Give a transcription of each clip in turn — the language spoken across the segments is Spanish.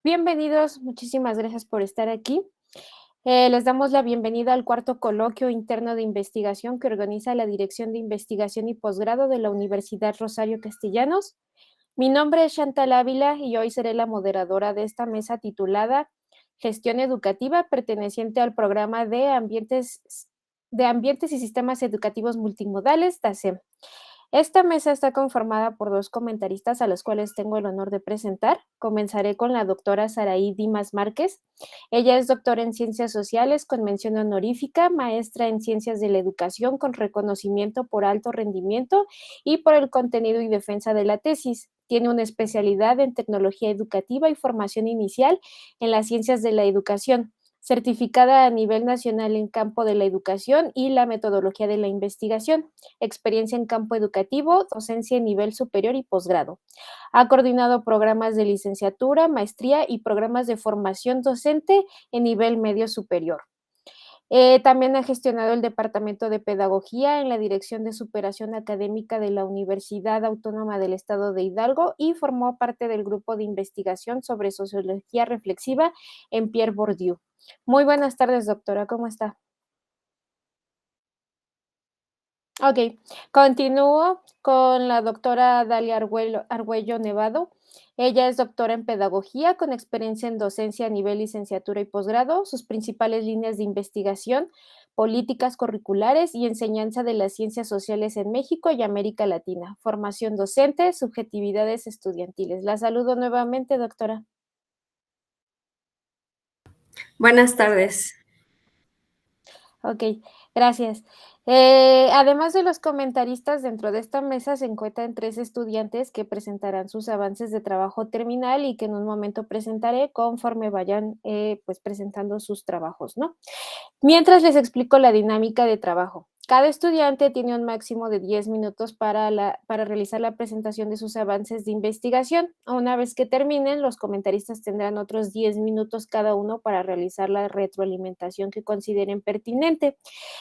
Bienvenidos, muchísimas gracias por estar aquí. Les damos la bienvenida al cuarto coloquio interno de investigación que organiza la Dirección de Investigación y Posgrado de la Universidad Rosario Castellanos. Mi nombre es Chantal Ávila y hoy seré la moderadora de esta mesa titulada Gestión Educativa, perteneciente al programa de Ambientes y Sistemas Educativos Multimodales, DASEM. Esta mesa está conformada por dos comentaristas a los cuales tengo el honor de presentar. Comenzaré con la doctora Saraí Dimas Márquez. Ella es doctora en Ciencias Sociales con mención honorífica, maestra en Ciencias de la Educación con reconocimiento por alto rendimiento y por el contenido y defensa de la tesis. Tiene una especialidad en Tecnología Educativa y Formación Inicial en las Ciencias de la Educación, certificada a nivel nacional en campo de la educación y la metodología de la investigación, experiencia en campo educativo, docencia en nivel superior y posgrado. Ha coordinado programas de licenciatura, maestría y programas de formación docente en nivel medio superior. También ha gestionado el Departamento de Pedagogía en la Dirección de Superación Académica de la Universidad Autónoma del Estado de Hidalgo y formó parte del grupo de investigación sobre sociología reflexiva en Pierre Bourdieu. Muy buenas tardes, doctora, ¿cómo está? Ok, continúo con la doctora Dalia Argüello Nevado. Ella es doctora en pedagogía con experiencia en docencia a nivel licenciatura y posgrado. Sus principales líneas de investigación, políticas curriculares y enseñanza de las ciencias sociales en México y América Latina. Formación docente, subjetividades estudiantiles. La saludo nuevamente, doctora. Buenas tardes. Ok, gracias. Además de los comentaristas, dentro de esta mesa se encuentran tres estudiantes que presentarán sus avances de trabajo terminal y que en un momento presentaré conforme vayan pues presentando sus trabajos, ¿no? Mientras les explico la dinámica de trabajo. Cada estudiante tiene un máximo de 10 minutos para realizar la presentación de sus avances de investigación. Una vez que terminen, los comentaristas tendrán otros 10 minutos cada uno para realizar la retroalimentación que consideren pertinente.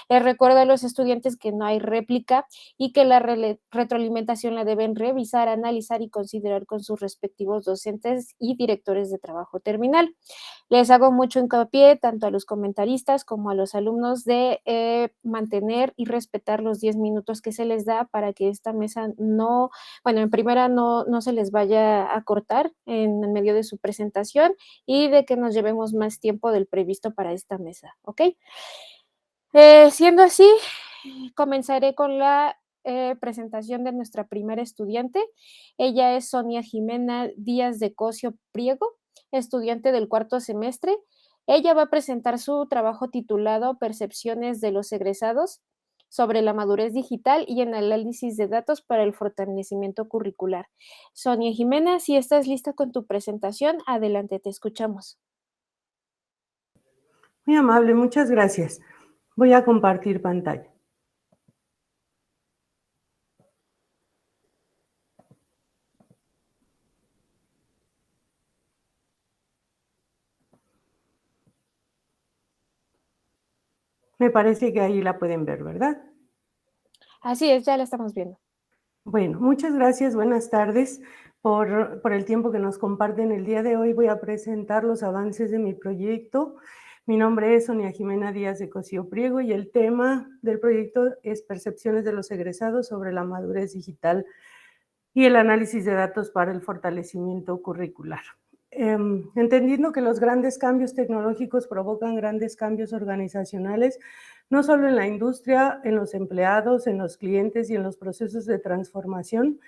Les recuerdo a los estudiantes que no hay réplica y que la retroalimentación la deben revisar, analizar y considerar con sus respectivos docentes y directores de trabajo terminal. Les hago mucho hincapié tanto a los comentaristas como a los alumnos de mantener y respetar los 10 minutos que se les da para que esta mesa no, bueno, en primera no se les vaya a cortar en medio de su presentación y de que nos llevemos más tiempo del previsto para esta mesa, ¿ok? Siendo así, comenzaré con la presentación de nuestra primera estudiante. Ella es Sonia Jimena Díaz de Cosio Priego, estudiante del cuarto semestre. Ella va a presentar su trabajo titulado Percepciones de los egresados sobre la madurez digital y el análisis de datos para el fortalecimiento curricular. Sonia Jimena, si estás lista con tu presentación, adelante, te escuchamos. Muy amable, muchas gracias. Voy a compartir pantalla. Me parece que ahí la pueden ver, ¿verdad? Así es, ya la estamos viendo. Bueno, muchas gracias, buenas tardes por el tiempo que nos comparten el día de hoy. Voy a presentar los avances de mi proyecto. Mi nombre es Sonia Jimena Díaz de Cosío Priego y el tema del proyecto es Percepciones de los egresados sobre la madurez digital y el análisis de datos para el fortalecimiento curricular. Entendiendo que los grandes cambios tecnológicos provocan grandes cambios organizacionales, no solo en la industria, en los empleados, en los clientes y en los procesos de transformación,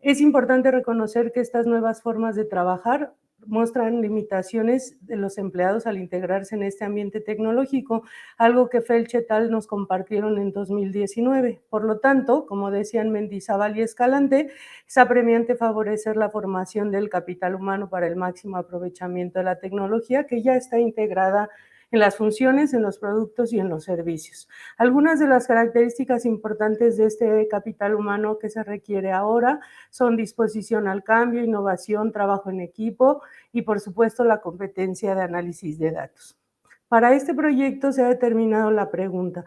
es importante reconocer que estas nuevas formas de trabajar muestran limitaciones de los empleados al integrarse en este ambiente tecnológico, algo que Felch et al. Nos compartieron en 2019. Por lo tanto, como decían Mendizábal y Escalante, es apremiante favorecer la formación del capital humano para el máximo aprovechamiento de la tecnología que ya está integrada en las funciones, en los productos y en los servicios. Algunas de las características importantes de este capital humano que se requiere ahora son disposición al cambio, innovación, trabajo en equipo y, por supuesto, la competencia de análisis de datos. Para este proyecto se ha determinado la pregunta: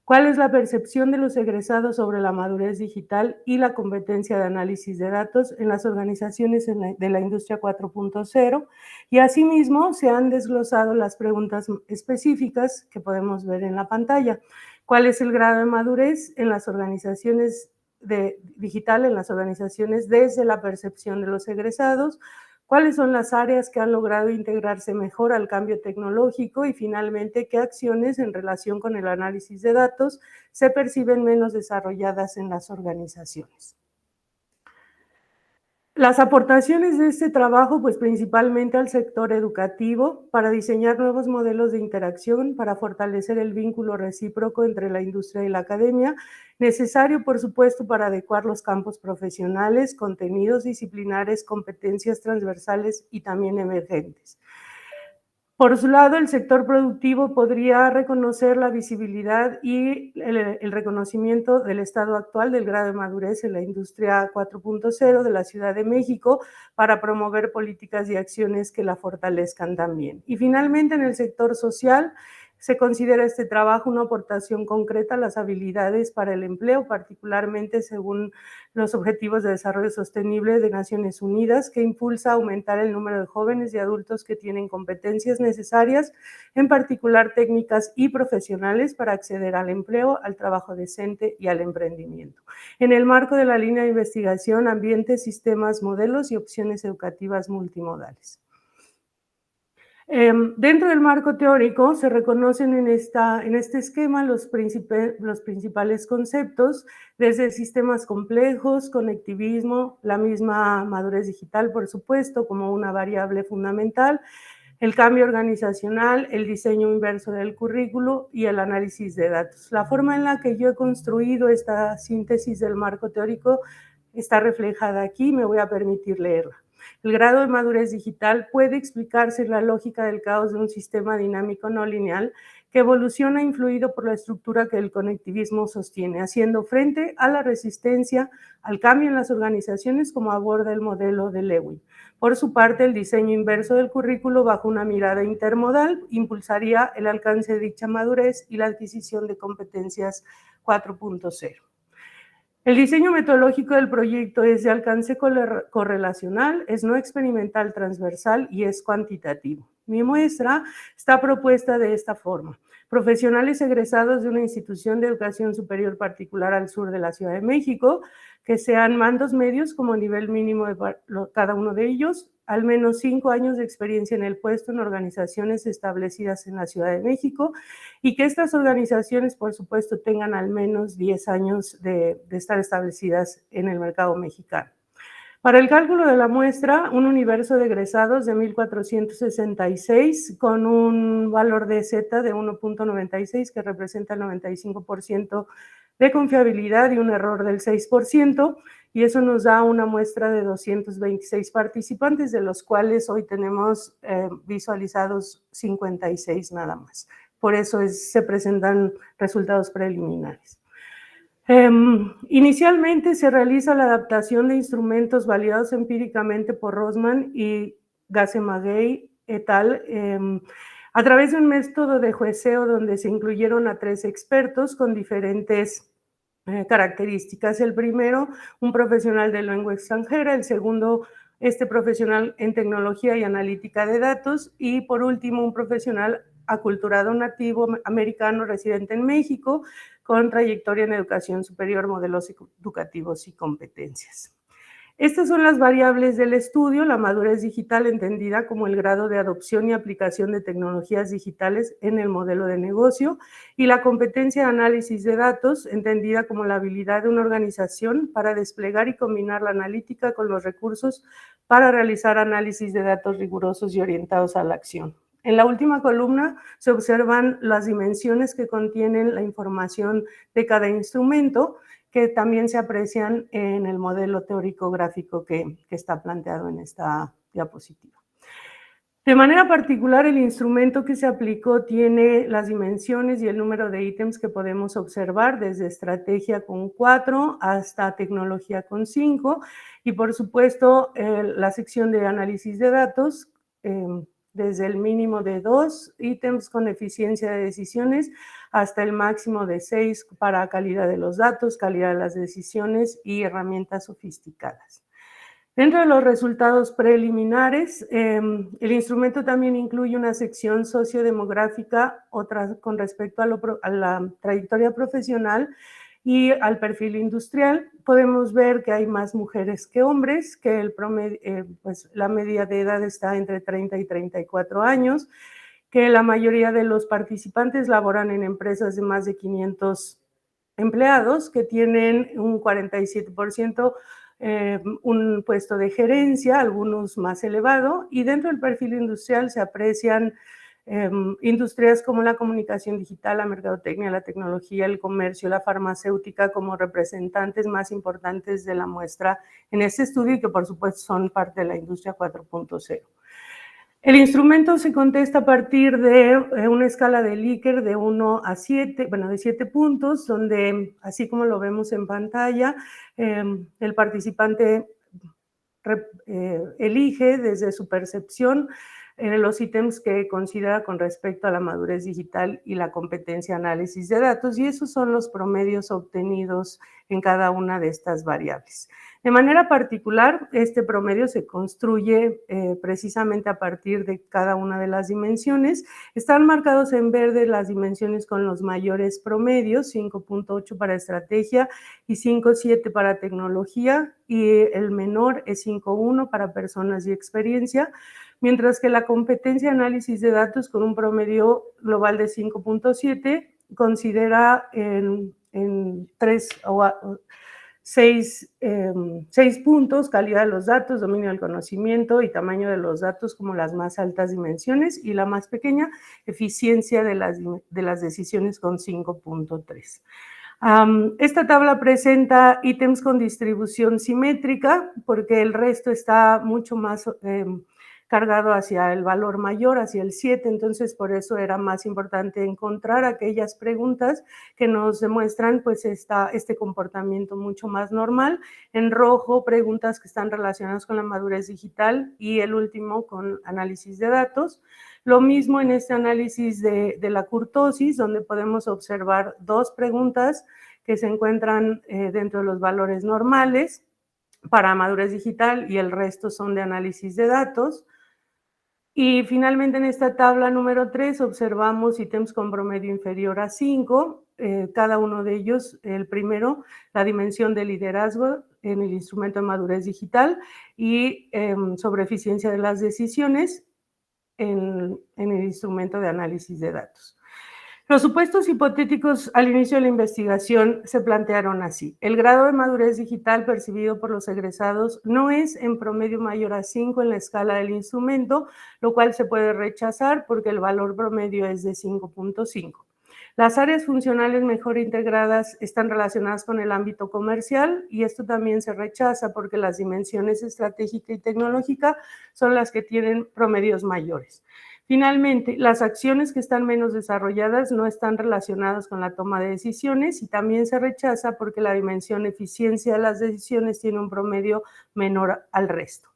¿Cuál es la percepción de los egresados sobre la madurez digital y la competencia de análisis de datos en las organizaciones de la industria 4.0? Y asimismo se han desglosado las preguntas específicas que podemos ver en la pantalla. ¿Cuál es el grado de madurez en las organizaciones digital en las organizaciones desde la percepción de los egresados? ¿Cuáles son las áreas que han logrado integrarse mejor al cambio tecnológico? Y finalmente, ¿qué acciones en relación con el análisis de datos se perciben menos desarrolladas en las organizaciones? Las aportaciones de este trabajo, pues principalmente al sector educativo, para diseñar nuevos modelos de interacción, para fortalecer el vínculo recíproco entre la industria y la academia, necesario, por supuesto, para adecuar los campos profesionales, contenidos disciplinares, competencias transversales y también emergentes. Por su lado, el sector productivo podría reconocer la visibilidad y el reconocimiento del estado actual del grado de madurez en la industria 4.0 de la Ciudad de México para promover políticas y acciones que la fortalezcan también. Y finalmente, en el sector social, se considera este trabajo una aportación concreta a las habilidades para el empleo, particularmente según los Objetivos de Desarrollo Sostenible de Naciones Unidas, que impulsa a aumentar el número de jóvenes y adultos que tienen competencias necesarias, en particular técnicas y profesionales, para acceder al empleo, al trabajo decente y al emprendimiento. En el marco de la línea de investigación, ambientes, sistemas, modelos y opciones educativas multimodales. Dentro del marco teórico se reconocen en este esquema los principales conceptos, desde sistemas complejos, conectivismo, la misma madurez digital, por supuesto, como una variable fundamental, el cambio organizacional, el diseño inverso del currículo y el análisis de datos. La forma en la que yo he construido esta síntesis del marco teórico está reflejada aquí, me voy a permitir leerla. El grado de madurez digital puede explicarse en la lógica del caos de un sistema dinámico no lineal que evoluciona influido por la estructura que el conectivismo sostiene, haciendo frente a la resistencia al cambio en las organizaciones, como aborda el modelo de Lewin. Por su parte, el diseño inverso del currículo, bajo una mirada intermodal, impulsaría el alcance de dicha madurez y la adquisición de competencias 4.0. El diseño metodológico del proyecto es de alcance correlacional, es no experimental transversal y es cuantitativo. Mi muestra está propuesta de esta forma. Profesionales egresados de una institución de educación superior particular al sur de la Ciudad de México, que sean mandos medios como nivel mínimo de cada uno de ellos, al menos 5 años de experiencia en el puesto en organizaciones establecidas en la Ciudad de México, y que estas organizaciones, por supuesto, tengan al menos 10 años de estar establecidas en el mercado mexicano. Para el cálculo de la muestra, un universo de egresados de 1,466 con un valor de Z de 1.96, que representa el 95% de confiabilidad y un error del 6%, y eso nos da una muestra de 226 participantes, de los cuales hoy tenemos visualizados 56 nada más. Por eso se presentan resultados preliminares. Inicialmente se realiza la adaptación de instrumentos validados empíricamente por Rosman y Gassemaguey et al. A través de un método de jueceo donde se incluyeron a 3 expertos con diferentes características. El primero, un profesional de lengua extranjera; el segundo, profesional en tecnología y analítica de datos; y por último, un profesional aculturado nativo americano residente en México, con trayectoria en educación superior, modelos educativos y competencias. Estas son las variables del estudio: la madurez digital, entendida como el grado de adopción y aplicación de tecnologías digitales en el modelo de negocio, y la competencia de análisis de datos, entendida como la habilidad de una organización para desplegar y combinar la analítica con los recursos para realizar análisis de datos rigurosos y orientados a la acción. En la última columna se observan las dimensiones que contienen la información de cada instrumento, que también se aprecian en el modelo teórico gráfico que está planteado en esta diapositiva. De manera particular, el instrumento que se aplicó tiene las dimensiones y el número de ítems que podemos observar, desde estrategia con 4 hasta tecnología con 5, y por supuesto la sección de análisis de datos desde el mínimo de 2 ítems con eficiencia de decisiones hasta el máximo de 6 para calidad de los datos, calidad de las decisiones y herramientas sofisticadas. Dentro de los resultados preliminares, el instrumento también incluye una sección sociodemográfica, otra con respecto a la trayectoria profesional y al perfil industrial. Podemos ver que hay más mujeres que hombres, que el promedio, pues la media de edad está entre 30 y 34 años, que la mayoría de los participantes laboran en empresas de más de 500 empleados, que tienen un 47% un puesto de gerencia, algunos más elevado, y dentro del perfil industrial se aprecian industrias como la comunicación digital, la mercadotecnia, la tecnología, el comercio, la farmacéutica como representantes más importantes de la muestra en este estudio y que por supuesto son parte de la industria 4.0. El instrumento se contesta a partir de una escala de Likert de 1 a 7, bueno, de 7 puntos, donde, así como lo vemos en pantalla, el participante elige desde su percepción los ítems que considera con respecto a la madurez digital y la competencia análisis de datos, y esos son los promedios obtenidos en cada una de estas variables. De manera particular, este promedio se construye precisamente a partir de cada una de las dimensiones. Están marcados en verde las dimensiones con los mayores promedios, 5.8 para estrategia y 5.7 para tecnología, y el menor es 5.1 para personas y experiencia, mientras que la competencia de análisis de datos con un promedio global de 5.7 considera en 6 puntos: calidad de los datos, dominio del conocimiento y tamaño de los datos como las más altas dimensiones, y la más pequeña, eficiencia de las decisiones con 5.3. Esta tabla presenta ítems con distribución simétrica porque el resto está mucho más cargado hacia el valor mayor, hacia el 7, entonces por eso era más importante encontrar aquellas preguntas que nos demuestran pues este comportamiento mucho más normal. En rojo, preguntas que están relacionadas con la madurez digital, y el último con análisis de datos. Lo mismo en este análisis de la kurtosis, donde podemos observar 2 preguntas que se encuentran dentro de los valores normales para madurez digital y el resto son de análisis de datos. Y finalmente en esta tabla número 3 observamos ítems con promedio inferior a 5, cada uno de ellos, el primero, la dimensión de liderazgo en el instrumento de madurez digital y sobre eficiencia de las decisiones en el instrumento de análisis de datos. Los supuestos hipotéticos al inicio de la investigación se plantearon así: el grado de madurez digital percibido por los egresados no es en promedio mayor a 5 en la escala del instrumento, lo cual se puede rechazar porque el valor promedio es de 5.5. Las áreas funcionales mejor integradas están relacionadas con el ámbito comercial, y esto también se rechaza porque las dimensiones estratégica y tecnológica son las que tienen promedios mayores. Finalmente, las acciones que están menos desarrolladas no están relacionadas con la toma de decisiones, y también se rechaza porque la dimensión eficiencia de las decisiones tiene un promedio menor al resto.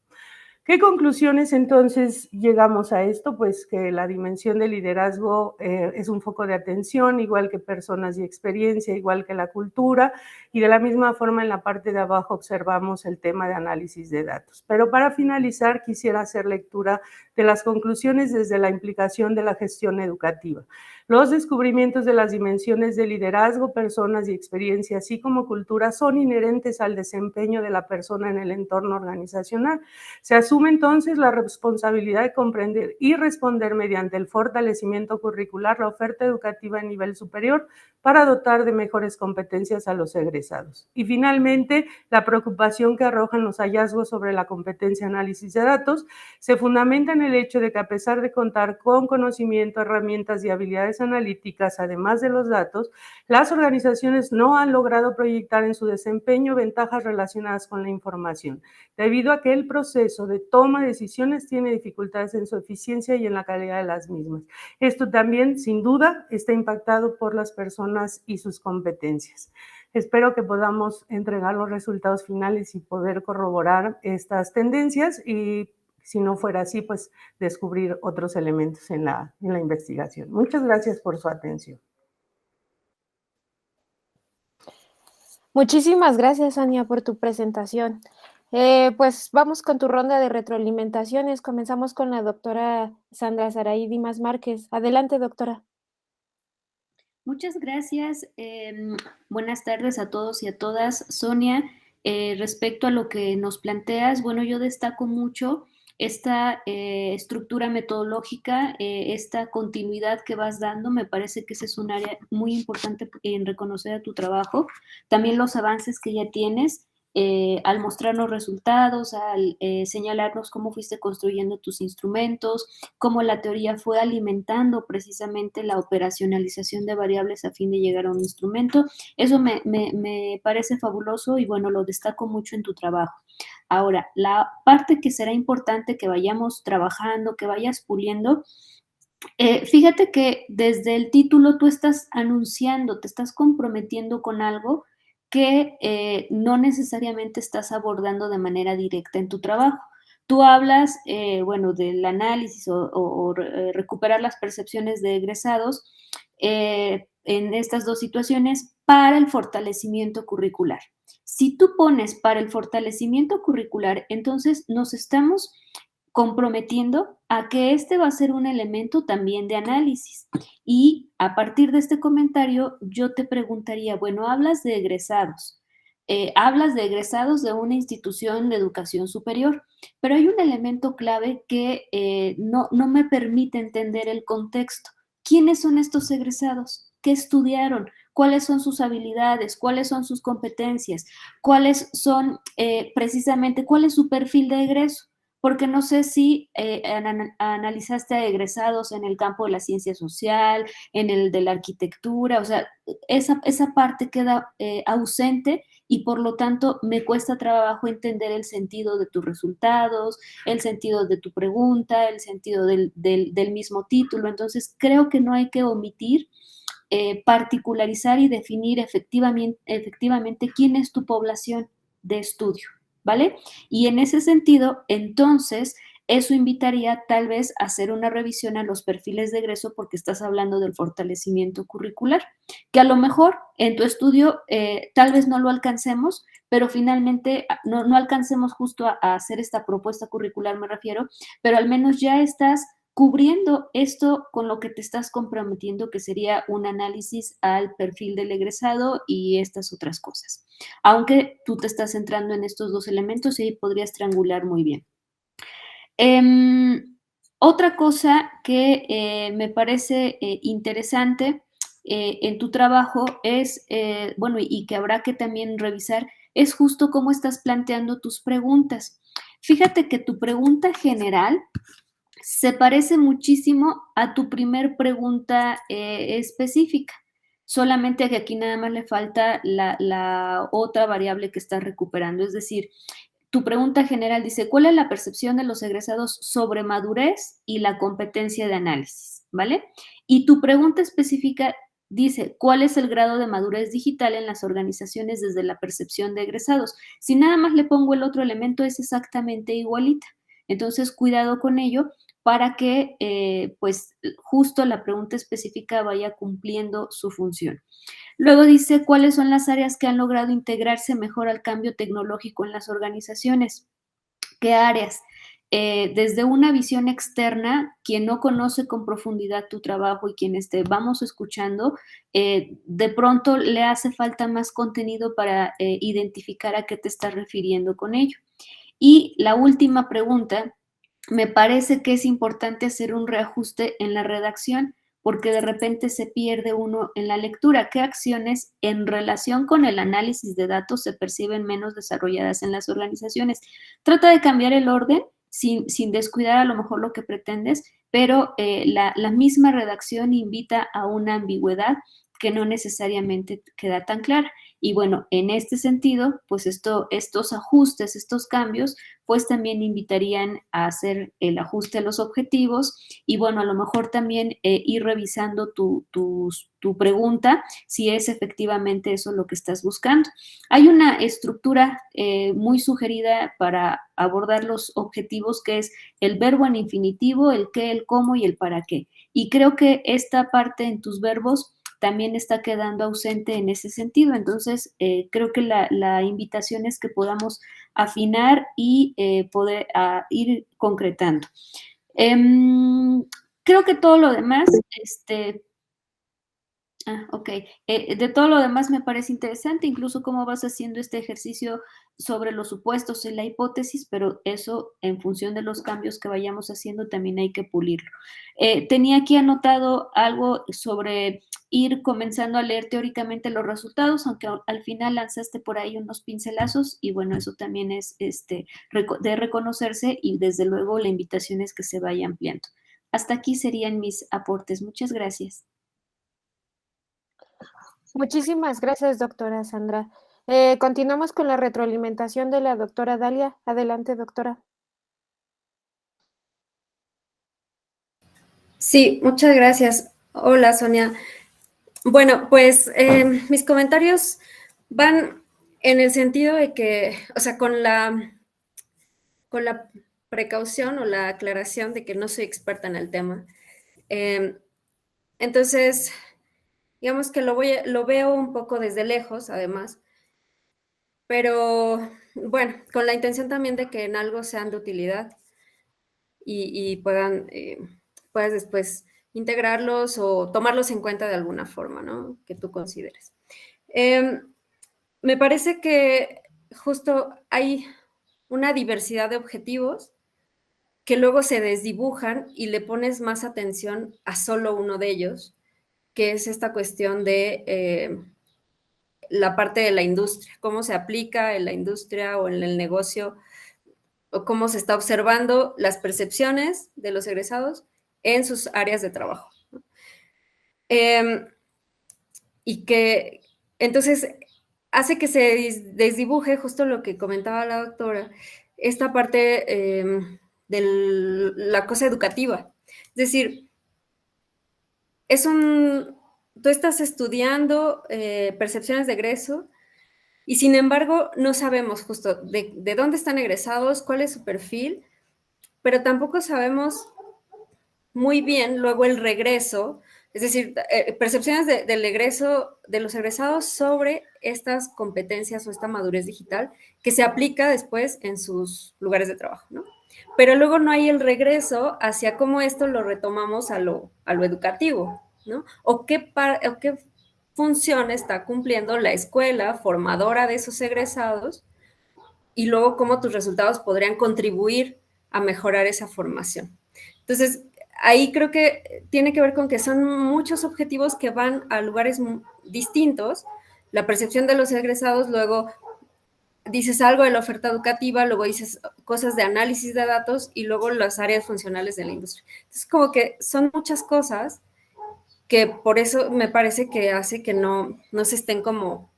¿Qué conclusiones entonces llegamos a esto? Pues que la dimensión de liderazgo es un foco de atención, igual que personas y experiencia, igual que la cultura, y de la misma forma en la parte de abajo observamos el tema de análisis de datos. Pero para finalizar quisiera hacer lectura de las conclusiones desde la implicación de la gestión educativa. Los descubrimientos de las dimensiones de liderazgo, personas y experiencia, así como cultura, son inherentes al desempeño de la persona en el entorno organizacional. Se asume entonces la responsabilidad de comprender y responder mediante el fortalecimiento curricular la oferta educativa a nivel superior para dotar de mejores competencias a los egresados. Y finalmente, la preocupación que arrojan los hallazgos sobre la competencia análisis de datos se fundamenta en el hecho de que, a pesar de contar con conocimiento, herramientas y habilidades analíticas, además de los datos, las organizaciones no han logrado proyectar en su desempeño ventajas relacionadas con la información, debido a que el proceso de toma de decisiones tiene dificultades en su eficiencia y en la calidad de las mismas. Esto también, sin duda, está impactado por las personas y sus competencias. Espero que podamos entregar los resultados finales y poder corroborar estas tendencias, y si no fuera así, pues descubrir otros elementos en la investigación. Muchas gracias por su atención. Muchísimas gracias, Sonia, por tu presentación. Pues vamos con tu ronda de retroalimentaciones. Comenzamos con la doctora Sandra Saraí Dimas Márquez. Adelante, doctora. Muchas gracias. Buenas tardes a todos y a todas. Sonia, respecto a lo que nos planteas, bueno, yo destaco mucho esta estructura metodológica, esta continuidad que vas dando. Me parece que ese es un área muy importante en reconocer a tu trabajo. También los avances que ya tienes. Al mostrarnos resultados, al señalarnos cómo fuiste construyendo tus instrumentos, cómo la teoría fue alimentando precisamente la operacionalización de variables a fin de llegar a un instrumento. Eso me parece fabuloso y bueno, lo destaco mucho en tu trabajo. Ahora, la parte que será importante que vayamos trabajando, que vayas puliendo, fíjate que desde el título tú estás anunciando, te estás comprometiendo con algo que no necesariamente estás abordando de manera directa en tu trabajo. Tú hablas, bueno, del análisis o recuperar las percepciones de egresados en estas dos situaciones para el fortalecimiento curricular. Si tú pones para el fortalecimiento curricular, entonces nos estamos comprometiendo a que este va a ser un elemento también de análisis. Y a partir de este comentario, yo te preguntaría, bueno, hablas de egresados de una institución de educación superior, pero hay un elemento clave que no me permite entender el contexto. ¿Quiénes son estos egresados? ¿Qué estudiaron? ¿Cuáles son sus habilidades? ¿Cuáles son sus competencias? ¿Cuáles son precisamente, cuál es su perfil de egreso? Porque no sé si analizaste a egresados en el campo de la ciencia social, en el de la arquitectura, o sea, esa parte queda ausente y por lo tanto me cuesta trabajo entender el sentido de tus resultados, el sentido de tu pregunta, el sentido del mismo título. Entonces, creo que no hay que omitir particularizar y definir efectivamente quién es tu población de estudio, ¿vale? Y en ese sentido, entonces, eso invitaría tal vez a hacer una revisión a los perfiles de egreso porque estás hablando del fortalecimiento curricular, que a lo mejor en tu estudio tal vez no lo alcancemos, pero finalmente no alcancemos justo a hacer esta propuesta curricular, me refiero, pero al menos ya estás cubriendo esto con lo que te estás comprometiendo, que sería un análisis al perfil del egresado y estas otras cosas. Aunque tú te estás centrando en estos dos elementos y ahí podrías triangular muy bien. Otra cosa que me parece interesante en tu trabajo es, bueno, y que habrá que también revisar, es justo cómo estás planteando tus preguntas. Fíjate que tu pregunta general se parece muchísimo a tu primer pregunta específica, solamente que aquí nada más le falta la otra variable que estás recuperando, es decir, tu pregunta general dice, ¿cuál es la percepción de los egresados sobre madurez y la competencia de análisis? ¿Vale? Y tu pregunta específica dice, ¿cuál es el grado de madurez digital en las organizaciones desde la percepción de egresados? Si nada más le pongo el otro elemento, es exactamente igualita. Entonces, cuidado con ello para que, pues, justo la pregunta específica vaya cumpliendo su función. Luego dice cuáles son las áreas que han logrado integrarse mejor al cambio tecnológico en las organizaciones. ¿Qué áreas? Desde una visión externa, quien no conoce con profundidad tu trabajo y quienes te vamos escuchando, de pronto le hace falta más contenido para identificar a qué te estás refiriendo con ello. Y la última pregunta, me parece que es importante hacer un reajuste en la redacción porque de repente se pierde uno en la lectura. ¿Qué acciones en relación con el análisis de datos se perciben menos desarrolladas en las organizaciones? Trata de cambiar el orden sin descuidar a lo mejor lo que pretendes, pero la misma redacción invita a una ambigüedad que no necesariamente queda tan clara. Y bueno, en este sentido, pues estos ajustes, estos cambios, pues también invitarían a hacer el ajuste a los objetivos y bueno, a lo mejor también ir revisando tu pregunta, si es efectivamente eso lo que estás buscando. Hay una estructura muy sugerida para abordar los objetivos que es el verbo en infinitivo, el qué, el cómo y el para qué. Y creo que esta parte en tus verbos también está quedando ausente en ese sentido. Entonces, creo que la invitación es que podamos afinar y poder ir concretando. Creo que todo lo demás, ok. De todo lo demás me parece interesante, incluso cómo vas haciendo este ejercicio sobre los supuestos en la hipótesis, pero eso en función de los cambios que vayamos haciendo también hay que pulirlo. Tenía aquí anotado algo sobre ir comenzando a leer teóricamente los resultados, aunque al final lanzaste por ahí unos pincelazos y bueno, eso también es de reconocerse y desde luego la invitación es que se vaya ampliando. Hasta aquí serían mis aportes. Muchas gracias. Muchísimas gracias, doctora Sandra. Continuamos con la retroalimentación de la doctora Dalia. Adelante, doctora. Sí, muchas gracias. Hola, Sonia. Bueno, pues mis comentarios van en el sentido de que, o sea, con la precaución o la aclaración de que no soy experta en el tema. Entonces, digamos que lo veo un poco desde lejos, además, pero bueno, con la intención también de que en algo sean de utilidad y puedas después integrarlos o tomarlos en cuenta de alguna forma, ¿no? Que tú consideres. Me parece que justo hay una diversidad de objetivos que luego se desdibujan y le pones más atención a solo uno de ellos, que es esta cuestión de la parte de la industria, cómo se aplica en la industria o en el negocio, o cómo se está observando las percepciones de los egresados en sus áreas de trabajo. Y que entonces hace que se desdibuje justo lo que comentaba la doctora, esta parte de la cosa educativa. Es decir, tú estás estudiando percepciones de egreso y sin embargo no sabemos justo de dónde están egresados, cuál es su perfil, pero tampoco sabemos muy bien luego el regreso, es decir, percepciones del egreso, de los egresados sobre estas competencias o esta madurez digital que se aplica después en sus lugares de trabajo, ¿no? Pero luego no hay el regreso hacia cómo esto lo retomamos a lo educativo, ¿no? O qué función está cumpliendo la escuela formadora de esos egresados y luego cómo tus resultados podrían contribuir a mejorar esa formación. Entonces, ahí creo que tiene que ver con que son muchos objetivos que van a lugares distintos. La percepción de los egresados, luego dices algo de la oferta educativa, luego dices cosas de análisis de datos y luego las áreas funcionales de la industria. Entonces, como que son muchas cosas que por eso me parece que hace que no se estén como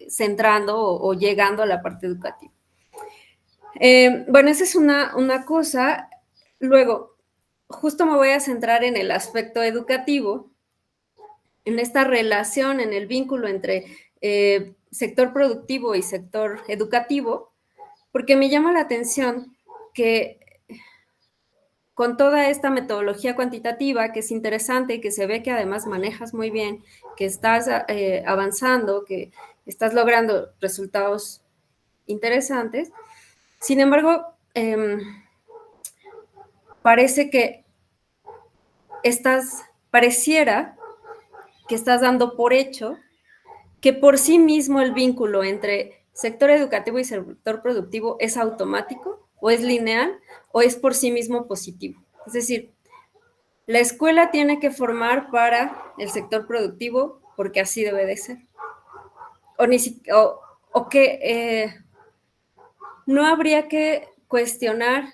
centrando o llegando a la parte educativa. Bueno, esa es una cosa. Luego, justo me voy a centrar en el aspecto educativo, en esta relación, en el vínculo entre sector productivo y sector educativo, porque me llama la atención que con toda esta metodología cuantitativa, que es interesante, que se ve que además manejas muy bien, que estás avanzando, que estás logrando resultados interesantes, sin embargo, parece que pareciera que estás dando por hecho que por sí mismo el vínculo entre sector educativo y sector productivo es automático o es lineal o es por sí mismo positivo. Es decir, la escuela tiene que formar para el sector productivo porque así debe de ser. O que no habría que cuestionar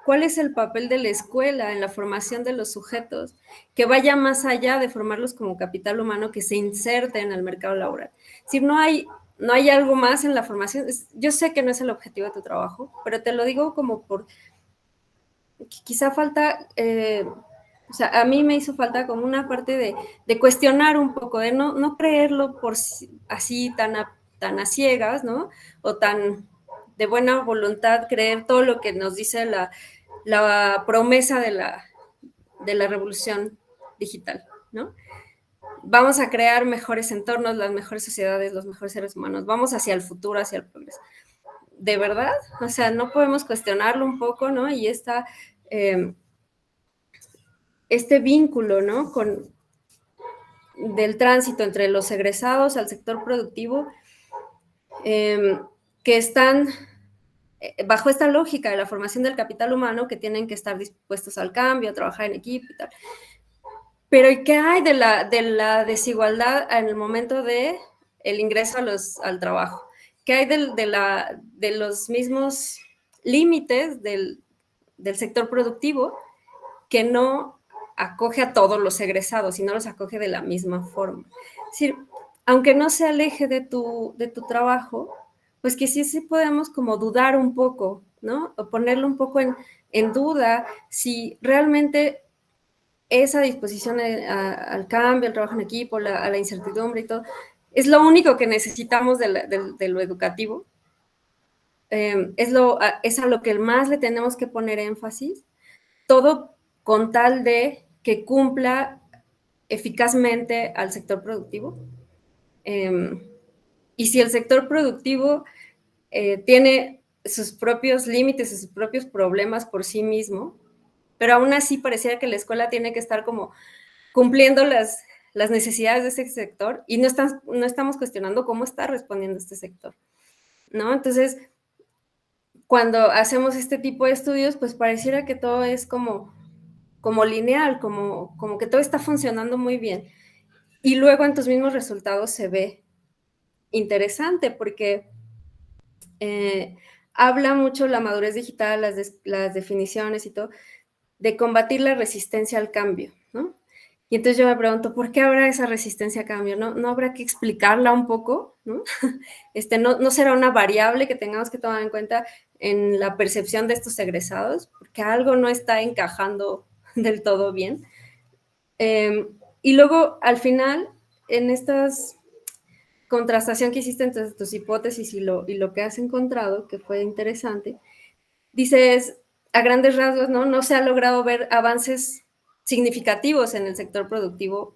cuál es el papel de la escuela en la formación de los sujetos, que vaya más allá de formarlos como capital humano, que se inserte en el mercado laboral. Es decir, no hay algo más en la formación. Yo sé que no es el objetivo de tu trabajo, pero te lo digo como por, quizá falta, o sea, a mí me hizo falta como una parte de cuestionar un poco, de no creerlo por así tan a ciegas, ¿no? O tan de buena voluntad creer todo lo que nos dice la promesa de la revolución digital, ¿no? Vamos a crear mejores entornos, las mejores sociedades, los mejores seres humanos, vamos hacia el futuro, hacia el progreso. ¿De verdad? O sea, no podemos cuestionarlo un poco, ¿no? Y este vínculo, ¿no? Del tránsito entre los egresados al sector productivo, que están bajo esta lógica de la formación del capital humano, que tienen que estar dispuestos al cambio, a trabajar en equipo y tal. Pero ¿qué hay de la desigualdad en el momento de el ingreso al trabajo? ¿Qué hay de los mismos límites del sector productivo que no acoge a todos los egresados y no los acoge de la misma forma? Es decir, aunque no se aleje de tu trabajo, pues que sí podemos como dudar un poco, ¿no? O ponerlo un poco en duda si realmente esa disposición al cambio, al trabajo en equipo, a la incertidumbre y todo, es lo único que necesitamos de lo educativo. Es a lo que más le tenemos que poner énfasis, todo con tal de que cumpla eficazmente al sector productivo. Y si el sector productivo tiene sus propios límites, sus propios problemas por sí mismo, pero aún así pareciera que la escuela tiene que estar como cumpliendo las necesidades de ese sector y no estamos cuestionando cómo está respondiendo este sector, ¿no? Entonces, cuando hacemos este tipo de estudios, pues pareciera que todo es como lineal, como que todo está funcionando muy bien. Y luego en tus mismos resultados se ve interesante porque habla mucho la madurez digital, las definiciones y todo, de combatir la resistencia al cambio, ¿no? Y entonces yo me pregunto, ¿por qué habrá esa resistencia al cambio? ¿No habrá que explicarla un poco? ¿No? ¿No será una variable que tengamos que tomar en cuenta en la percepción de estos egresados? Porque algo no está encajando del todo bien. Y luego, al final, en estas contrastación que hiciste entre tus hipótesis y lo que has encontrado, que fue interesante, dices, a grandes rasgos, no se ha logrado ver avances significativos en el sector productivo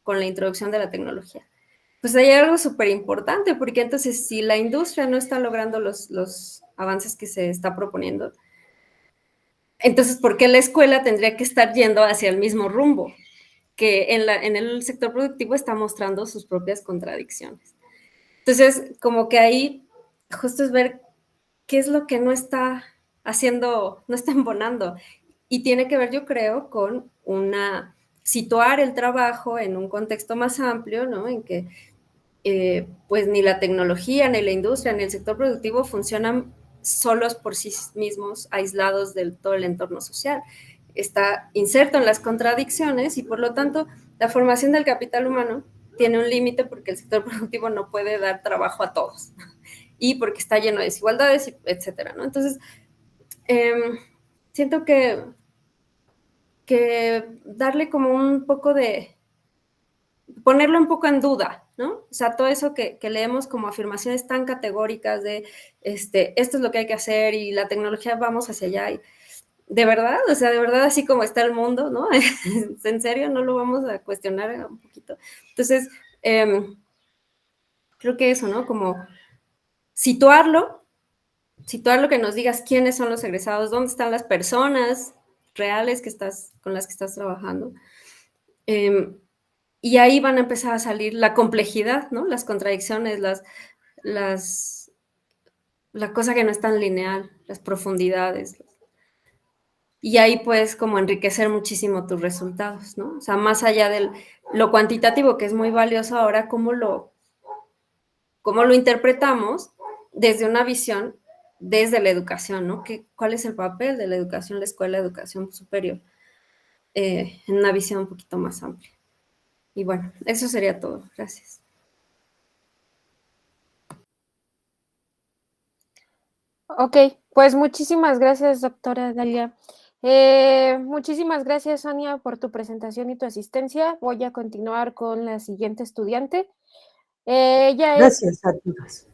con la introducción de la tecnología. Pues hay algo súper importante, porque entonces si la industria no está logrando los avances que se está proponiendo, entonces ¿por qué la escuela tendría que estar yendo hacia el mismo rumbo? Que en el sector productivo está mostrando sus propias contradicciones. Entonces, como que ahí justo es ver qué es lo que no está haciendo, no está embonando. Y tiene que ver, yo creo, con situar el trabajo en un contexto más amplio, ¿no? En que pues ni la tecnología, ni la industria, ni el sector productivo funcionan solos por sí mismos, aislados de todo el entorno social. Está inserto en las contradicciones y por lo tanto la formación del capital humano tiene un límite porque el sector productivo no puede dar trabajo a todos y porque está lleno de desigualdades, etcétera, ¿no? Entonces, siento que darle como un poco ponerlo un poco en duda, ¿no? O sea, todo eso que leemos como afirmaciones tan categóricas de esto es lo que hay que hacer y la tecnología vamos hacia allá. Y, ¿de verdad? O sea, de verdad así como está el mundo, ¿no? ¿En serio? ¿No lo vamos a cuestionar un poquito? Entonces, creo que eso, ¿no? Como situarlo, que nos digas quiénes son los egresados, dónde están las personas reales con las que estás trabajando. Y ahí van a empezar a salir la complejidad, ¿no? Las contradicciones, la cosa que no es tan lineal, las profundidades. Y ahí puedes como enriquecer muchísimo tus resultados, ¿no? O sea, más allá de lo cuantitativo, que es muy valioso ahora, cómo lo interpretamos desde una visión desde la educación, ¿no? ¿Cuál es el papel de la educación, la escuela de educación superior? En una visión un poquito más amplia. Y bueno, eso sería todo. Gracias. Ok, pues muchísimas gracias, doctora Dalia. Muchísimas gracias, Sonia, por tu presentación y tu asistencia. Voy a continuar con la siguiente estudiante. Ella es, Gracias a todas.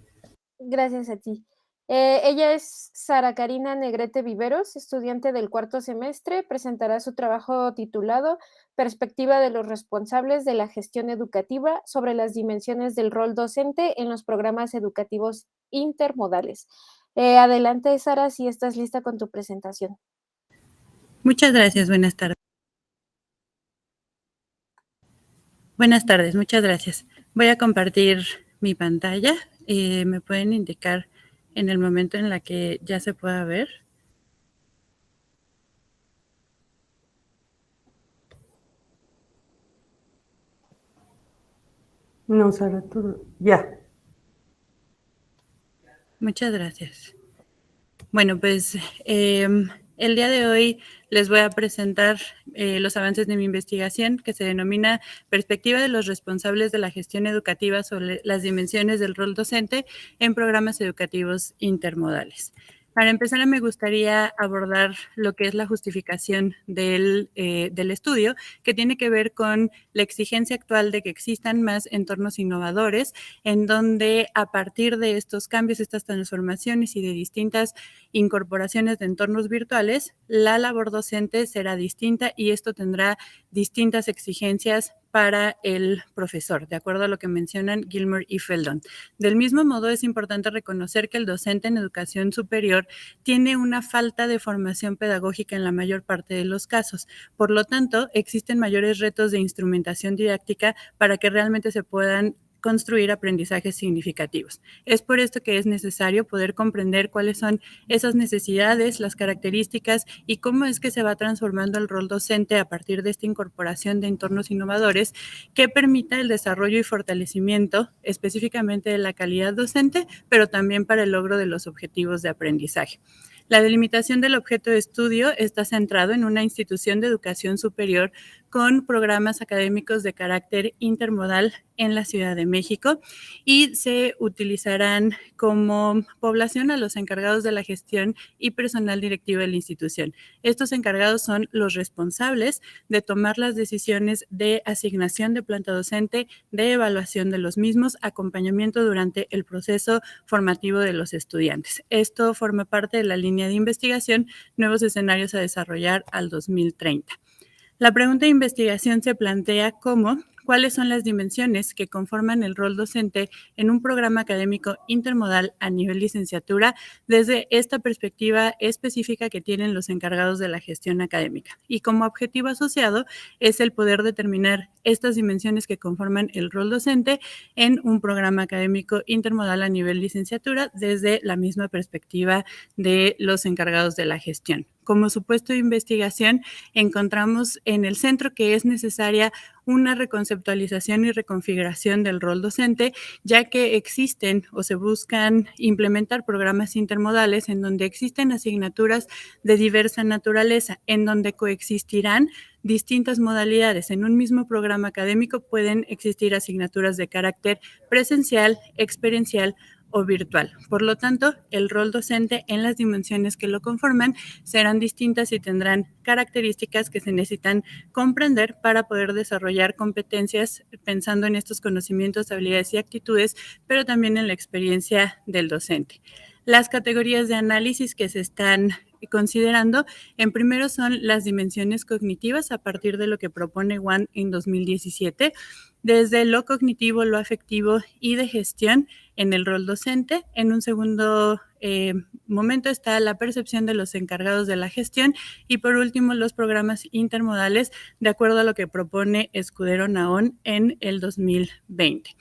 gracias a ti. Ella es Sara Karina Negrete Viveros, estudiante del cuarto semestre. Presentará su trabajo titulado Perspectiva de los responsables de la gestión educativa sobre las dimensiones del rol docente en los programas educativos intermodales. Adelante, Sara, si estás lista con tu presentación. Muchas gracias, buenas tardes. Buenas tardes, muchas gracias. Voy a compartir mi pantalla. ¿Me pueden indicar en el momento en la que ya se pueda ver? No, Sara, tú, ya. Muchas gracias. Bueno, pues el día de hoy les voy a presentar los avances de mi investigación que se denomina Perspectiva de los responsables de la gestión educativa sobre las dimensiones del rol docente en programas educativos intermodales. Para empezar, me gustaría abordar lo que es la justificación del estudio, que tiene que ver con la exigencia actual de que existan más entornos innovadores, en donde a partir de estos cambios, estas transformaciones y de distintas incorporaciones de entornos virtuales, la labor docente será distinta y esto tendrá distintas exigencias para el profesor, de acuerdo a lo que mencionan Gilmore y Feldon. Del mismo modo, es importante reconocer que el docente en educación superior tiene una falta de formación pedagógica en la mayor parte de los casos. Por lo tanto, existen mayores retos de instrumentación didáctica para que realmente se puedan construir aprendizajes significativos. Es por esto que es necesario poder comprender cuáles son esas necesidades, las características y cómo es que se va transformando el rol docente a partir de esta incorporación de entornos innovadores que permita el desarrollo y fortalecimiento específicamente de la calidad docente, pero también para el logro de los objetivos de aprendizaje. La delimitación del objeto de estudio está centrado en una institución de educación superior con programas académicos de carácter intermodal en la Ciudad de México y se utilizarán como población a los encargados de la gestión y personal directivo de la institución. Estos encargados son los responsables de tomar las decisiones de asignación de planta docente, de evaluación de los mismos, acompañamiento durante el proceso formativo de los estudiantes. Esto forma parte de la línea de investigación Nuevos escenarios a desarrollar al 2030. La pregunta de investigación se plantea como cuáles son las dimensiones que conforman el rol docente en un programa académico intermodal a nivel licenciatura desde esta perspectiva específica que tienen los encargados de la gestión académica. Y como objetivo asociado es el poder determinar estas dimensiones que conforman el rol docente en un programa académico intermodal a nivel licenciatura desde la misma perspectiva de los encargados de la gestión. Como supuesto de investigación, encontramos en el centro que es necesaria una reconceptualización y reconfiguración del rol docente, ya que existen o se buscan implementar programas intermodales en donde existen asignaturas de diversa naturaleza, en donde coexistirán distintas modalidades. En un mismo programa académico pueden existir asignaturas de carácter presencial, experiencial o virtual. Por lo tanto, el rol docente en las dimensiones que lo conforman serán distintas y tendrán características que se necesitan comprender para poder desarrollar competencias pensando en estos conocimientos, habilidades y actitudes, pero también en la experiencia del docente. Las categorías de análisis que se están considerando, en primero son las dimensiones cognitivas a partir de lo que propone Wan en 2017, desde lo cognitivo, lo afectivo y de gestión en el rol docente. En un segundo momento está la percepción de los encargados de la gestión y por último los programas intermodales de acuerdo a lo que propone Escudero Naón en el 2020.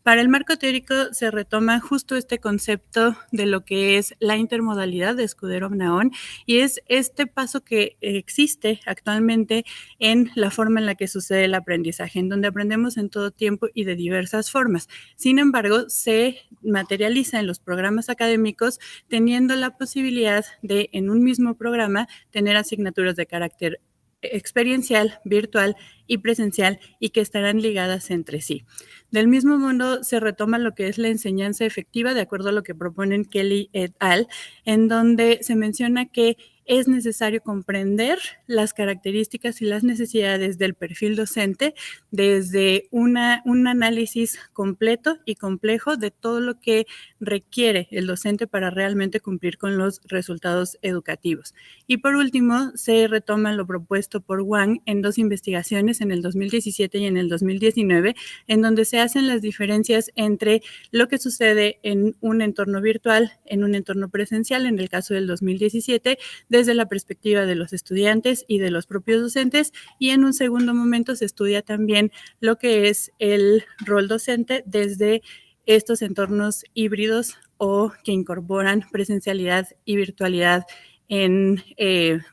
Para el marco teórico se retoma justo este concepto de lo que es la intermodalidad de Escudero-Naón, y es este paso que existe actualmente en la forma en la que sucede el aprendizaje, en donde aprendemos en todo tiempo y de diversas formas. Sin embargo, se materializa en los programas académicos teniendo la posibilidad de, en un mismo programa, tener asignaturas de carácter experiencial, virtual y presencial, y que estarán ligadas entre sí. Del mismo modo, se retoma lo que es la enseñanza efectiva, de acuerdo a lo que proponen Kelly et al., en donde se menciona que es necesario comprender las características y las necesidades del perfil docente desde un análisis completo y complejo de todo lo que requiere el docente para realmente cumplir con los resultados educativos. Y por último, se retoma lo propuesto por Wang en 2 investigaciones, en el 2017 y en el 2019, en donde se hacen las diferencias entre lo que sucede en un entorno virtual, en un entorno presencial, en el caso del 2017, desde la perspectiva de los estudiantes y de los propios docentes, y en un segundo momento se estudia también lo que es el rol docente desde estos entornos híbridos o que incorporan presencialidad y virtualidad en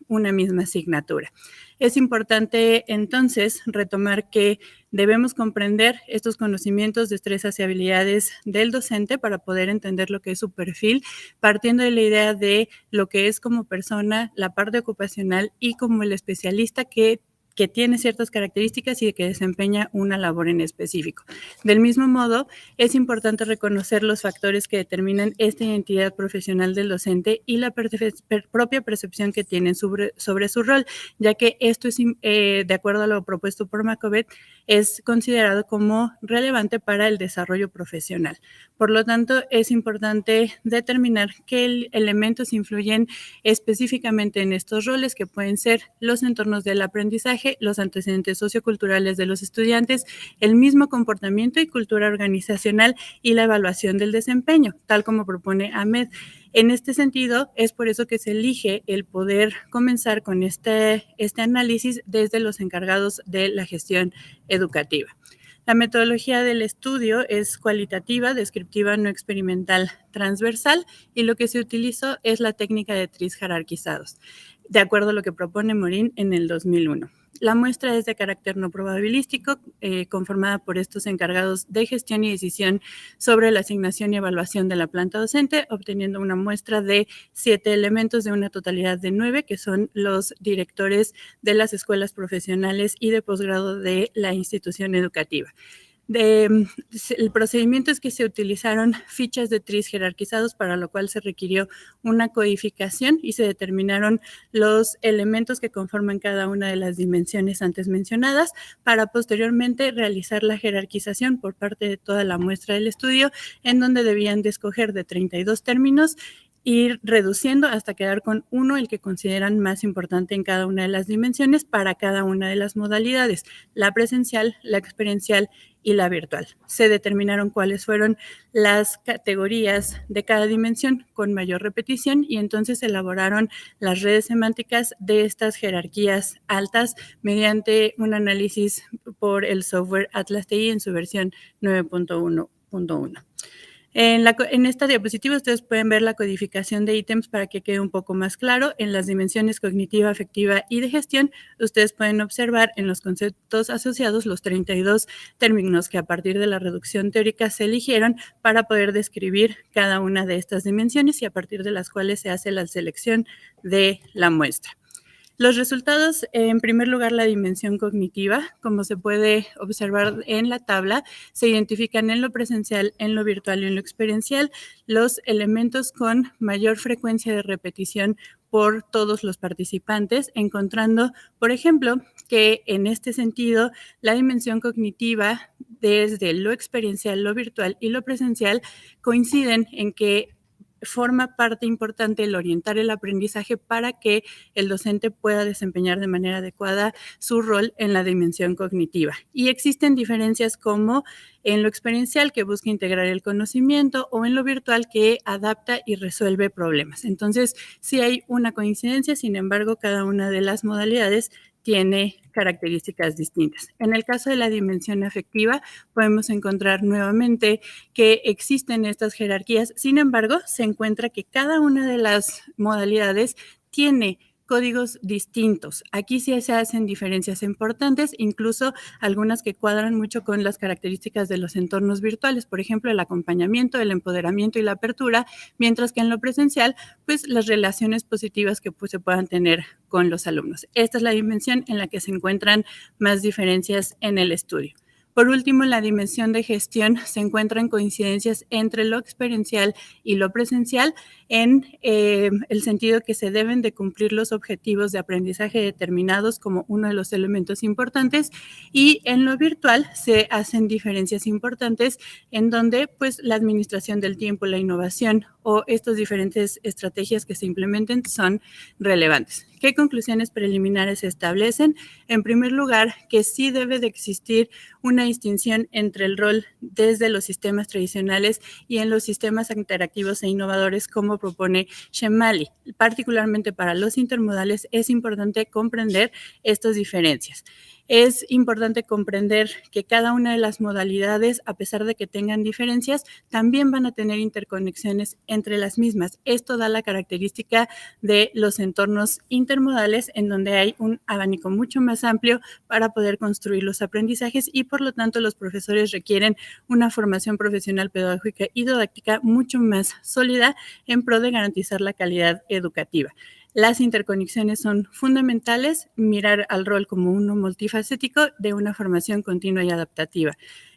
una misma asignatura. Es importante entonces retomar que debemos comprender estos conocimientos, destrezas y habilidades del docente para poder entender lo que es su perfil, partiendo de la idea de lo que es como persona, la parte ocupacional y como el especialista que tiene ciertas características y que desempeña una labor en específico. Del mismo modo, es importante reconocer los factores que determinan esta identidad profesional del docente y la propia percepción que tienen sobre su rol, ya que esto es, de acuerdo a lo propuesto por Macobeth, es considerado como relevante para el desarrollo profesional. Por lo tanto, es importante determinar qué elementos influyen específicamente en estos roles, que pueden ser los entornos del aprendizaje, los antecedentes socioculturales de los estudiantes, el mismo comportamiento y cultura organizacional y la evaluación del desempeño, tal como propone Ahmed. En este sentido, es por eso que se elige el poder comenzar con este análisis desde los encargados de la gestión educativa. La metodología del estudio es cualitativa, descriptiva, no experimental, transversal, y lo que se utilizó es la técnica de tris jerarquizados, de acuerdo a lo que propone Morin en el 2001. La muestra es de carácter no probabilístico, conformada por estos encargados de gestión y decisión sobre la asignación y evaluación de la planta docente, obteniendo una muestra de 7 elementos de una totalidad de 9, que son los directores de las escuelas profesionales y de posgrado de la institución educativa. El procedimiento es que se utilizaron fichas de tris jerarquizados, para lo cual se requirió una codificación y se determinaron los elementos que conforman cada una de las dimensiones antes mencionadas, para posteriormente realizar la jerarquización por parte de toda la muestra del estudio, en donde debían de escoger de 32 términos, ir reduciendo hasta quedar con uno, el que consideran más importante en cada una de las dimensiones para cada una de las modalidades, la presencial, la experiencial y la virtual. Se determinaron cuáles fueron las categorías de cada dimensión con mayor repetición, y entonces se elaboraron las redes semánticas de estas jerarquías altas mediante un análisis por el software Atlas TI en su versión 9.1.1. En esta diapositiva ustedes pueden ver la codificación de ítems para que quede un poco más claro. En las dimensiones cognitiva, afectiva y de gestión, ustedes pueden observar en los conceptos asociados los 32 términos que a partir de la reducción teórica se eligieron para poder describir cada una de estas dimensiones, y a partir de las cuales se hace la selección de la muestra. Los resultados, en primer lugar, la dimensión cognitiva, como se puede observar en la tabla, se identifican en lo presencial, en lo virtual y en lo experiencial los elementos con mayor frecuencia de repetición por todos los participantes, encontrando, por ejemplo, que en este sentido la dimensión cognitiva desde lo experiencial, lo virtual y lo presencial coinciden en que forma parte importante el orientar el aprendizaje para que el docente pueda desempeñar de manera adecuada su rol en la dimensión cognitiva. Y existen diferencias como en lo experiencial, que busca integrar el conocimiento, o en lo virtual, que adapta y resuelve problemas. Entonces, sí hay una coincidencia, sin embargo, cada una de las modalidades tiene características distintas. En el caso de la dimensión afectiva, podemos encontrar nuevamente que existen estas jerarquías. Sin embargo, se encuentra que cada una de las modalidades tiene códigos distintos. Aquí sí se hacen diferencias importantes, incluso algunas que cuadran mucho con las características de los entornos virtuales, por ejemplo, el acompañamiento, el empoderamiento y la apertura, mientras que en lo presencial, pues las relaciones positivas que pues, se puedan tener con los alumnos. Esta es la dimensión en la que se encuentran más diferencias en el estudio. Por último, en la dimensión de gestión se encuentran coincidencias entre lo experiencial y lo presencial en el sentido que se deben de cumplir los objetivos de aprendizaje determinados como uno de los elementos importantes, y en lo virtual se hacen diferencias importantes en donde pues la administración del tiempo, la innovación o estas diferentes estrategias que se implementen son relevantes. ¿Qué conclusiones preliminares se establecen? En primer lugar, que sí debe de existir una distinción entre el rol desde los sistemas tradicionales y en los sistemas interactivos e innovadores, como propone Shemali. Particularmente para los intermodales es importante comprender estas diferencias. Es importante comprender que cada una de las modalidades, a pesar de que tengan diferencias, también van a tener interconexiones entre las mismas. Esto da la característica de los entornos intermodales, en donde hay un abanico mucho más amplio para poder construir los aprendizajes y, por lo tanto, los profesores requieren una formación profesional pedagógica y didáctica mucho más sólida en pro de garantizar la calidad educativa. Las interconexiones son fundamentales, mirar al rol como uno multifacético de una formación continua y adaptativa.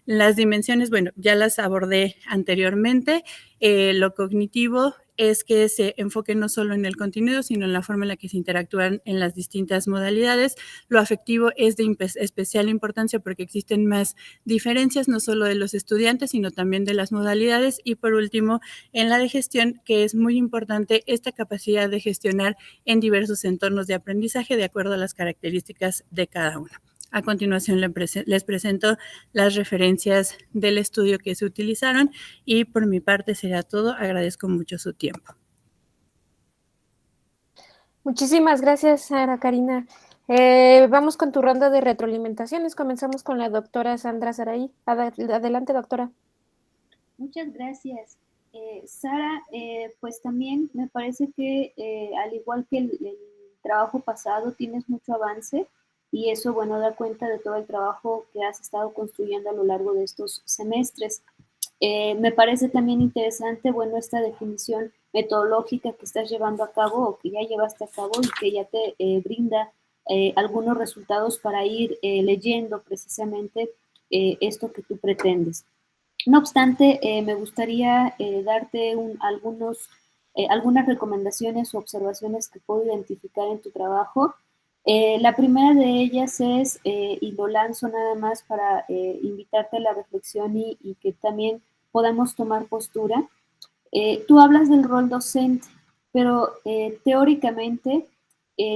Las dimensiones, bueno, ya las abordé anteriormente. Lo cognitivo es que se enfoque no solo en el contenido, sino en la forma en la que se interactúan en las distintas modalidades. Lo afectivo es de especial importancia porque existen más diferencias, no solo de los estudiantes, sino también de las modalidades. Y por último, en la de gestión, que es muy importante esta capacidad de gestionar en diversos entornos de aprendizaje de acuerdo a las características de cada uno. A continuación les presento las referencias del estudio que se utilizaron y por mi parte será todo. Agradezco mucho su tiempo. Muchísimas gracias, Sara Karina. Vamos con tu ronda de retroalimentaciones. Comenzamos con la doctora Sandra Saray. Adelante, doctora. Muchas gracias. Sara, pues también me parece que al igual que el trabajo pasado tienes mucho avance y eso, bueno, da cuenta de todo el trabajo que has estado construyendo a lo largo de estos semestres. Me parece también interesante, bueno, esta definición metodológica que estás llevando a cabo o que ya llevaste a cabo y que ya te brinda algunos resultados para ir leyendo precisamente esto que tú pretendes. No obstante, me gustaría darte algunas recomendaciones o observaciones que puedo identificar en tu trabajo. La primera de ellas es, y lo lanzo nada más para invitarte a la reflexión y que también podamos tomar postura. Tú hablas del rol docente, pero teóricamente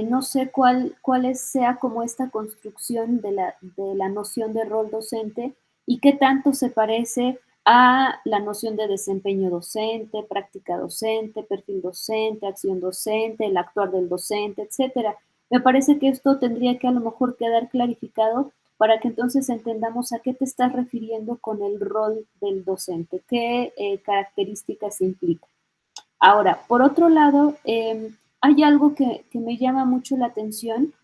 no sé cuál sea como esta construcción de la noción de rol docente y qué tanto se parece a la noción de desempeño docente, práctica docente, perfil docente, acción docente, el actuar del docente, etcétera. Me parece que esto tendría que a lo mejor quedar clarificado para que entonces entendamos a qué te estás refiriendo con el rol del docente, qué características implica. Ahora, por otro lado, hay algo que me llama mucho la atención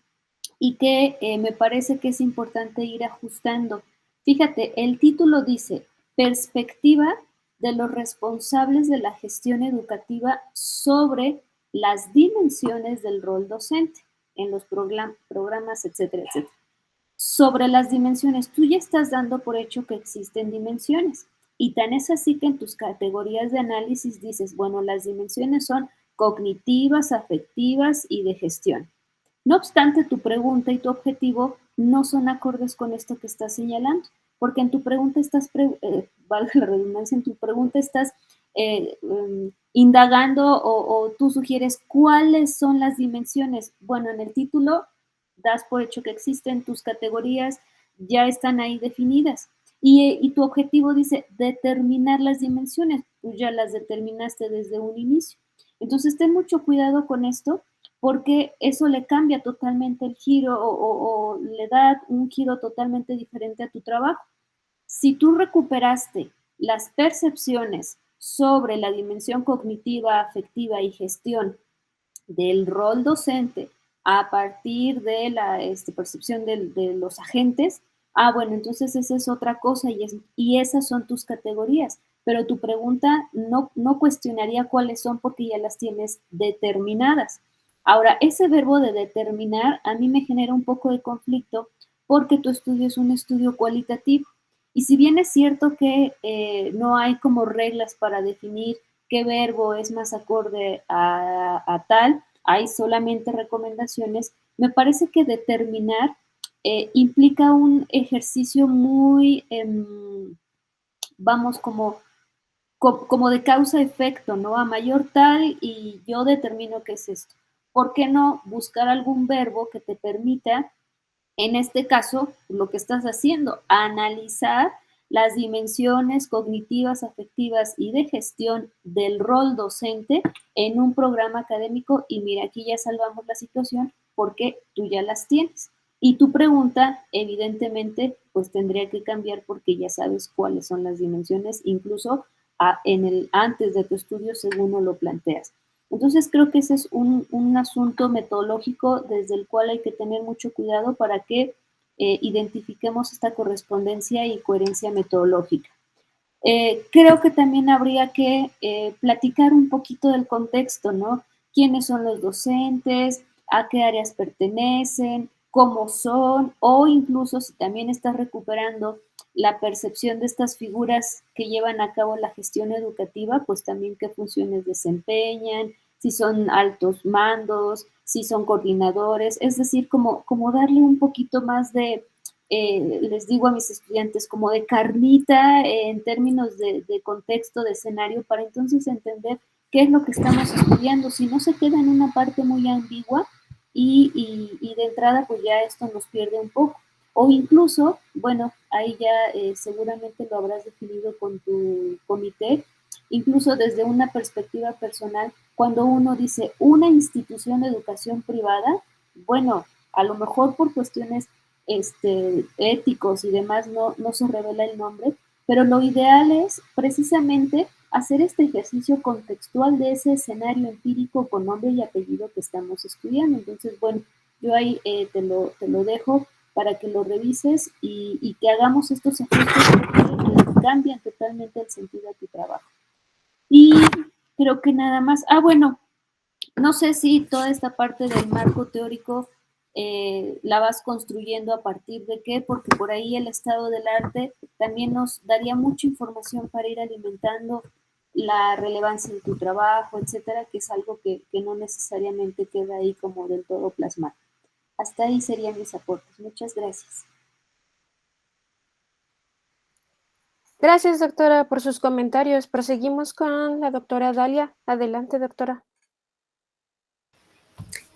y que me parece que es importante ir ajustando. Fíjate, el título dice, perspectiva de los responsables de la gestión educativa sobre las dimensiones del rol docente en los programas, etcétera, etcétera. Sobre las dimensiones, tú ya estás dando por hecho que existen dimensiones y tan es así que en tus categorías de análisis dices, bueno, las dimensiones son cognitivas, afectivas y de gestión. No obstante, tu pregunta y tu objetivo no son acordes con esto que estás señalando, porque en tu pregunta valga la redundancia, en tu pregunta estás indagando o tú sugieres cuáles son las dimensiones. Bueno, en el título das por hecho que existen, tus categorías ya están ahí definidas. Y tu objetivo dice determinar las dimensiones, tú ya las determinaste desde un inicio. Entonces, ten mucho cuidado con esto, porque eso le cambia totalmente el giro o le da un giro totalmente diferente a tu trabajo. Si tú recuperaste las percepciones sobre la dimensión cognitiva, afectiva y gestión del rol docente a partir de la percepción de los agentes, bueno, entonces esa es otra cosa y esas son tus categorías. Pero tu pregunta no cuestionaría cuáles son porque ya las tienes determinadas. Ahora, ese verbo de determinar a mí me genera un poco de conflicto porque tu estudio es un estudio cualitativo. Y si bien es cierto que no hay como reglas para definir qué verbo es más acorde a tal, hay solamente recomendaciones, me parece que determinar implica un ejercicio muy, vamos, como de causa-efecto, ¿no? A mayor tal y yo determino qué es esto. ¿Por qué no buscar algún verbo que te permita, en este caso, lo que estás haciendo, analizar las dimensiones cognitivas, afectivas y de gestión del rol docente en un programa académico? Y mira, aquí ya salvamos la situación porque tú ya las tienes. Y tu pregunta, evidentemente, pues tendría que cambiar porque ya sabes cuáles son las dimensiones, incluso antes de tu estudio, según lo planteas. Entonces creo que ese es un asunto metodológico desde el cual hay que tener mucho cuidado para que identifiquemos esta correspondencia y coherencia metodológica. Creo que también habría que platicar un poquito del contexto, ¿no? ¿Quiénes son los docentes? ¿A qué áreas pertenecen? ¿Cómo son? O incluso si también estás recuperando la percepción de estas figuras que llevan a cabo la gestión educativa, pues también qué funciones desempeñan, si son altos mandos, si son coordinadores, es decir, como darle un poquito más de, les digo a mis estudiantes, como de carnita en términos de contexto, de escenario, para entonces entender qué es lo que estamos estudiando, si no se queda en una parte muy ambigua y de entrada pues ya esto nos pierde un poco. O incluso, bueno, ahí ya seguramente lo habrás definido con tu comité, incluso desde una perspectiva personal, cuando uno dice una institución de educación privada, bueno, a lo mejor por cuestiones éticos y demás no se revela el nombre, pero lo ideal es precisamente hacer este ejercicio contextual de ese escenario empírico con nombre y apellido que estamos estudiando. Entonces, bueno, yo ahí te lo dejo para que lo revises y que hagamos estos ajustes que cambian totalmente el sentido de tu trabajo. Y creo que nada más. Bueno, no sé si toda esta parte del marco teórico la vas construyendo a partir de qué, porque por ahí el estado del arte también nos daría mucha información para ir alimentando la relevancia de tu trabajo, etcétera, que es algo que no necesariamente queda ahí como del todo plasmado. Hasta ahí serían mis aportes. Muchas gracias. Gracias, doctora, por sus comentarios. Proseguimos con la doctora Dalia. Adelante, doctora.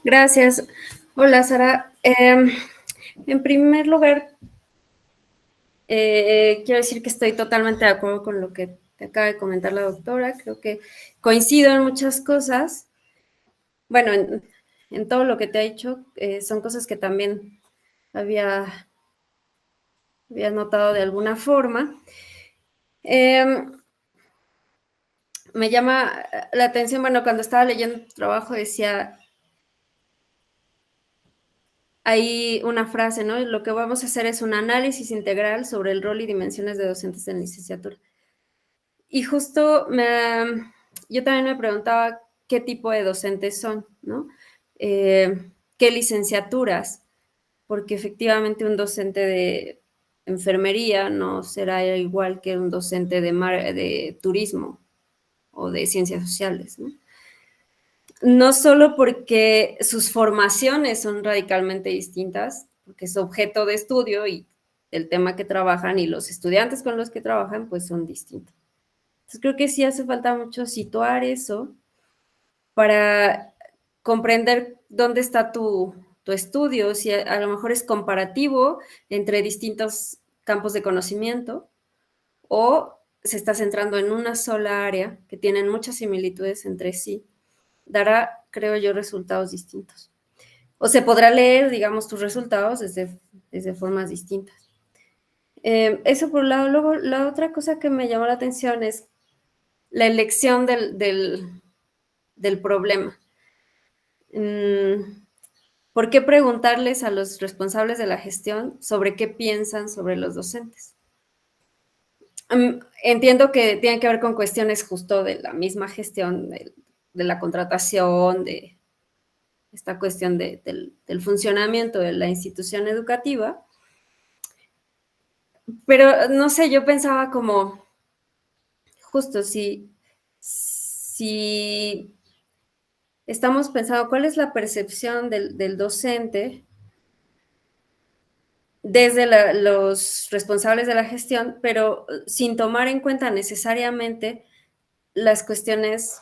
Gracias. Hola, Sara. En primer lugar, quiero decir que estoy totalmente de acuerdo con lo que te acaba de comentar la doctora. Creo que coincido en muchas cosas. Bueno, en todo lo que te ha dicho, son cosas que también había notado de alguna forma. Me llama la atención, bueno, cuando estaba leyendo tu trabajo decía, hay una frase, ¿no? Lo que vamos a hacer es un análisis integral sobre el rol y dimensiones de docentes en licenciatura. Y justo yo también me preguntaba qué tipo de docentes son, ¿no? ¿Qué licenciaturas? Porque efectivamente un docente de enfermería no será igual que un docente de turismo o de ciencias sociales, ¿no? No solo porque sus formaciones son radicalmente distintas, porque su objeto de estudio y el tema que trabajan y los estudiantes con los que trabajan, pues son distintos. Entonces creo que sí hace falta mucho situar eso para comprender dónde está tu estudio, si a lo mejor es comparativo entre distintos campos de conocimiento o se está centrando en una sola área que tienen muchas similitudes entre sí dará, creo yo, resultados distintos. O se podrá leer, digamos, tus resultados desde formas distintas. Eso por un lado. Luego, la otra cosa que me llamó la atención es la elección del problema. ¿Por qué preguntarles a los responsables de la gestión sobre qué piensan sobre los docentes? Entiendo que tiene que ver con cuestiones justo de la misma gestión, de la contratación, de esta cuestión del funcionamiento de la institución educativa, pero no sé, yo pensaba como, justo si estamos pensando cuál es la percepción del docente desde los responsables de la gestión, pero sin tomar en cuenta necesariamente las cuestiones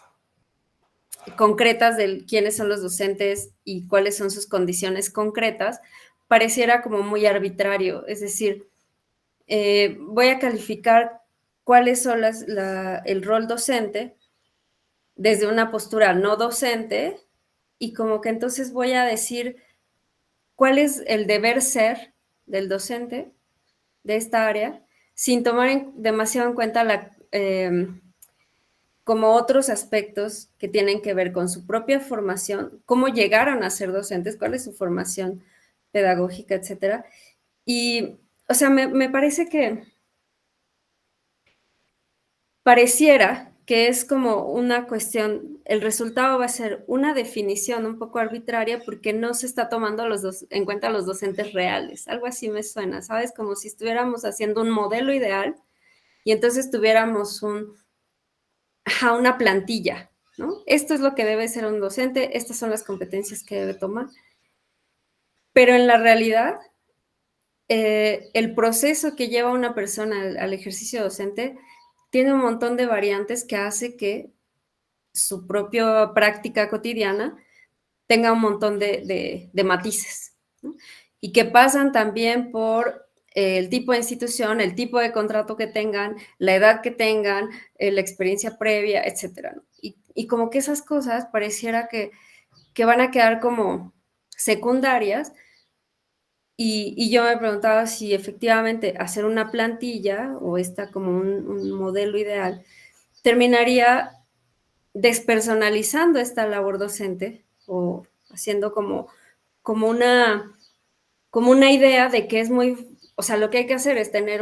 concretas de quiénes son los docentes y cuáles son sus condiciones concretas, pareciera como muy arbitrario. Es decir, voy a calificar cuáles son el rol docente desde una postura no docente y como que entonces voy a decir cuál es el deber ser del docente de esta área sin tomar demasiado en cuenta como otros aspectos que tienen que ver con su propia formación, cómo llegaron a ser docentes, cuál es su formación pedagógica, etcétera. Y, o sea, me parece que pareciera que es como una cuestión, el resultado va a ser una definición un poco arbitraria porque no se está tomando en cuenta los docentes reales. Algo así me suena, ¿sabes? Como si estuviéramos haciendo un modelo ideal y entonces tuviéramos una plantilla, ¿no? Esto es lo que debe ser un docente, estas son las competencias que debe tomar. Pero en la realidad, el proceso que lleva una persona al ejercicio docente tiene un montón de variantes que hace que su propia práctica cotidiana tenga un montón de matices, ¿no? Y que pasan también por el tipo de institución, el tipo de contrato que tengan, la edad que tengan, la experiencia previa, etcétera, ¿no? Y como que esas cosas pareciera que van a quedar como secundarias. Y yo me preguntaba si efectivamente hacer una plantilla o como un modelo ideal terminaría despersonalizando esta labor docente o haciendo como una idea de que es o sea, lo que hay que hacer es tener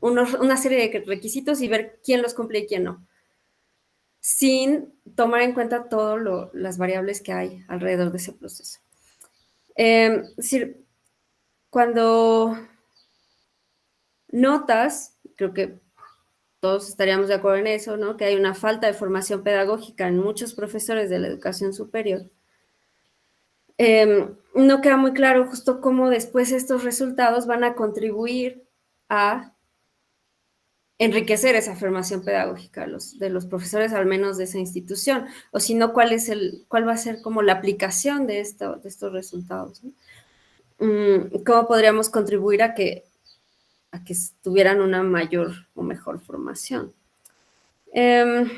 una serie de requisitos y ver quién los cumple y quién no, sin tomar en cuenta todas las variables que hay alrededor de ese proceso. Es decir, cuando notas, creo que todos estaríamos de acuerdo en eso, ¿no? Que hay una falta de formación pedagógica en muchos profesores de la educación superior. No queda muy claro justo cómo después estos resultados van a contribuir a enriquecer esa formación pedagógica de los profesores, al menos de esa institución, o si no, cuál va a ser como la aplicación de estos resultados, ¿no? ¿Cómo podríamos contribuir a que tuvieran una mayor o mejor formación? En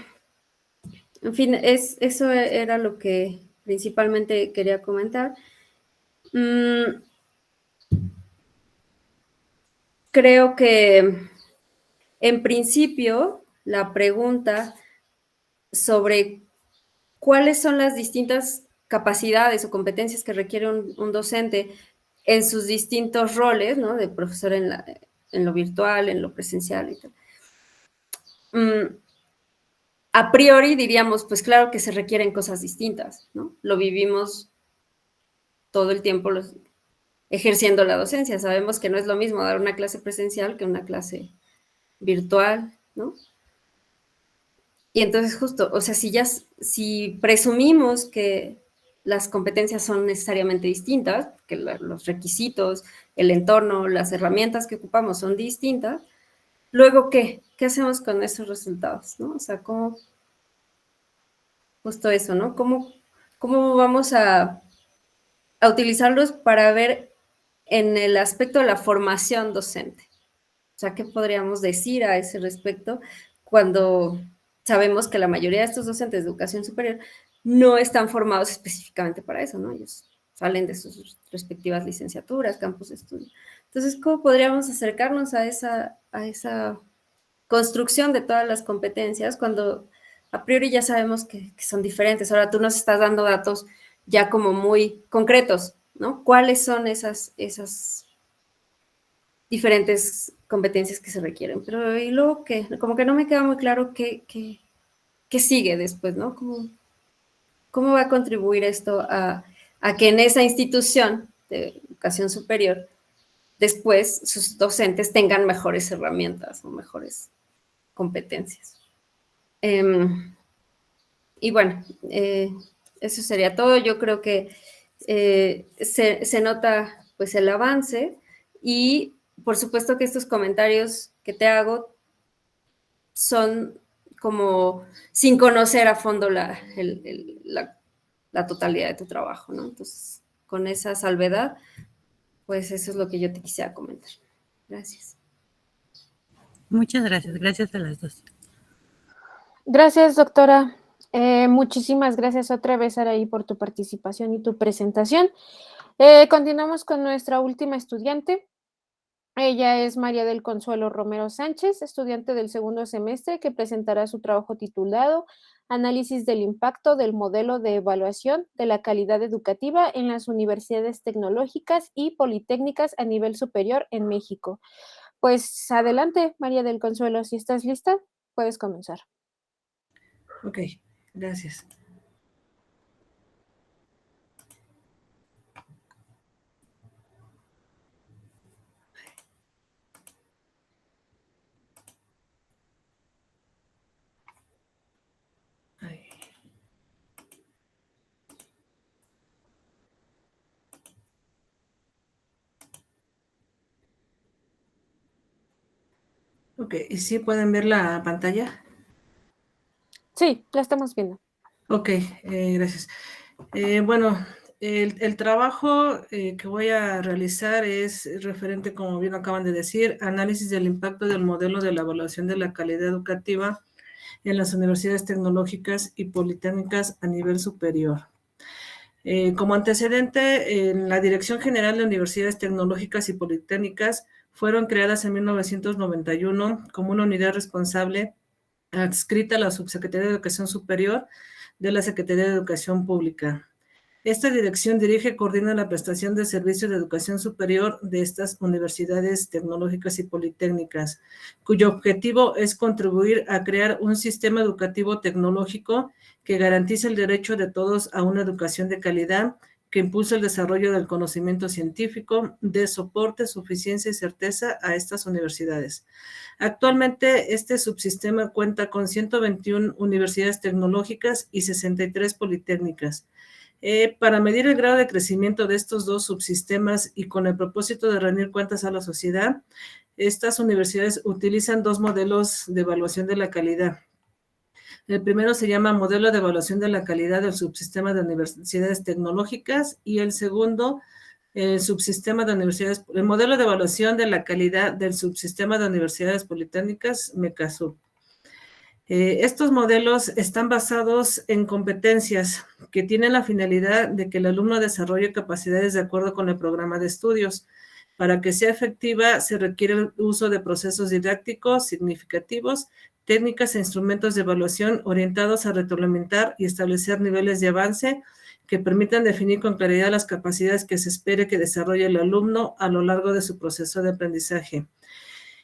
fin, eso era lo que principalmente quería comentar. Creo que en principio la pregunta sobre cuáles son las distintas capacidades o competencias que requiere un docente en sus distintos roles, ¿no? De profesor en lo virtual, en lo presencial y tal. A priori diríamos, pues claro que se requieren cosas distintas, ¿no? Lo vivimos todo el tiempo ejerciendo la docencia. Sabemos que no es lo mismo dar una clase presencial que una clase virtual, ¿no? Y entonces justo, o sea, si presumimos que las competencias son necesariamente distintas, que los requisitos, el entorno, las herramientas que ocupamos son distintas, luego, ¿qué? ¿Qué hacemos con esos resultados, no? O sea, ¿cómo? Justo eso, ¿no? ¿Cómo vamos a utilizarlos para ver en el aspecto de la formación docente? O sea, ¿qué podríamos decir a ese respecto cuando sabemos que la mayoría de estos docentes de educación superior no están formados específicamente para eso, ¿no? Ellos salen de sus respectivas licenciaturas, campos de estudio. Entonces, ¿cómo podríamos acercarnos a esa construcción de todas las competencias cuando a priori ya sabemos que son diferentes? Ahora tú nos estás dando datos ya como muy concretos, ¿no? ¿Cuáles son esas diferentes competencias que se requieren? Pero y luego que como que no me queda muy claro qué sigue después, ¿no? ¿Cómo va a contribuir esto a que en esa institución de educación superior después sus docentes tengan mejores herramientas o mejores competencias? Y bueno, eso sería todo. Yo creo que se nota pues el avance y por supuesto que estos comentarios que te hago son como sin conocer a fondo la totalidad de tu trabajo, ¿no? Entonces, con esa salvedad, pues eso es lo que yo te quisiera comentar. Gracias. Muchas gracias. Gracias a las dos. Gracias, doctora. Muchísimas gracias otra vez, Araí, por tu participación y tu presentación. Continuamos con nuestra última estudiante. Ella es María del Consuelo Romero Sánchez, estudiante del segundo semestre, que presentará su trabajo titulado Análisis del impacto del modelo de evaluación de la calidad educativa en las universidades tecnológicas y politécnicas a nivel superior en México. Pues adelante, María del Consuelo, si estás lista, puedes comenzar. Ok, gracias. Ay. Ok, ¿y sí pueden ver la pantalla? Sí, la estamos viendo. Ok, gracias. Bueno, el trabajo que voy a realizar es referente, como bien acaban de decir, análisis del impacto del modelo de la evaluación de la calidad educativa en las universidades tecnológicas y politécnicas a nivel superior. Como antecedente, en la Dirección General de Universidades Tecnológicas y Politécnicas fueron creadas en 1991 como una unidad responsable adscrita a la Subsecretaría de Educación Superior de la Secretaría de Educación Pública. Esta dirección dirige y coordina la prestación de servicios de educación superior de estas universidades tecnológicas y politécnicas, cuyo objetivo es contribuir a crear un sistema educativo tecnológico que garantice el derecho de todos a una educación de calidad, que impulse el desarrollo del conocimiento científico, de soporte, suficiencia y certeza a estas universidades. Actualmente, este subsistema cuenta con 121 universidades tecnológicas y 63 politécnicas. Para medir el grado de crecimiento de estos dos subsistemas y con el propósito de rendir cuentas a la sociedad, estas universidades utilizan dos modelos de evaluación de la calidad. El primero se llama Modelo de Evaluación de la Calidad del Subsistema de Universidades Tecnológicas y el segundo, el Modelo de Evaluación de la Calidad del Subsistema de Universidades Politécnicas, MECASUP. Estos modelos están basados en competencias que tienen la finalidad de que el alumno desarrolle capacidades de acuerdo con el programa de estudios. Para que sea efectiva, se requiere el uso de procesos didácticos significativos, técnicas e instrumentos de evaluación orientados a retroalimentar y establecer niveles de avance que permitan definir con claridad las capacidades que se espere que desarrolle el alumno a lo largo de su proceso de aprendizaje.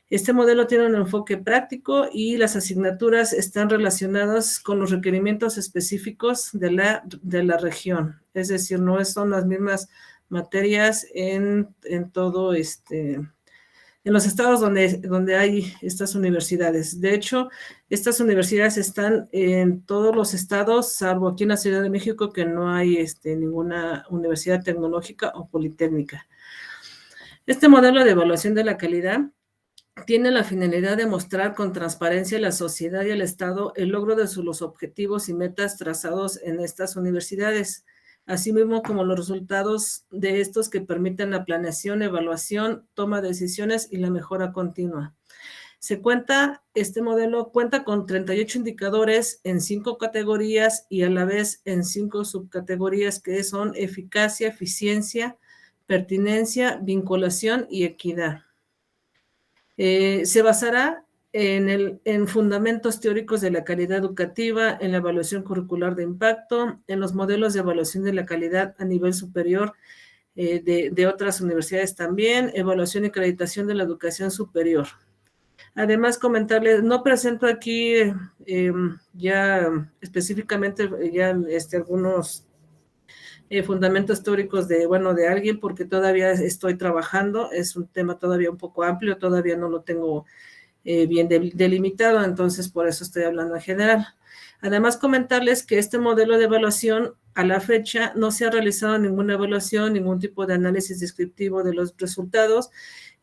Este modelo tiene un enfoque práctico y las asignaturas están relacionadas con los requerimientos específicos de la región. Es decir, no son las mismas materias en todo en los estados donde hay estas universidades. De hecho, estas universidades están en todos los estados, salvo aquí en la Ciudad de México, que no hay ninguna universidad tecnológica o politécnica. Este modelo de evaluación de la calidad tiene la finalidad de mostrar con transparencia a la sociedad y al Estado el logro de los objetivos y metas trazados en estas universidades, así mismo como los resultados de estos que permiten la planeación, evaluación, toma de decisiones y la mejora continua. Este modelo cuenta con 38 indicadores en 5 categorías y a la vez en 5 subcategorías que son eficacia, eficiencia, pertinencia, vinculación y equidad. Se basará en fundamentos teóricos de la calidad educativa, en la evaluación curricular de impacto, en los modelos de evaluación de la calidad a nivel superior de otras universidades también, evaluación y acreditación de la educación superior. Además, comentarles, no presento aquí ya específicamente algunos fundamentos teóricos de alguien, porque todavía estoy trabajando, es un tema todavía un poco amplio, todavía no lo tengo bien delimitado, entonces por eso estoy hablando en general. Además, comentarles que este modelo de evaluación a la fecha no se ha realizado ninguna evaluación, ningún tipo de análisis descriptivo de los resultados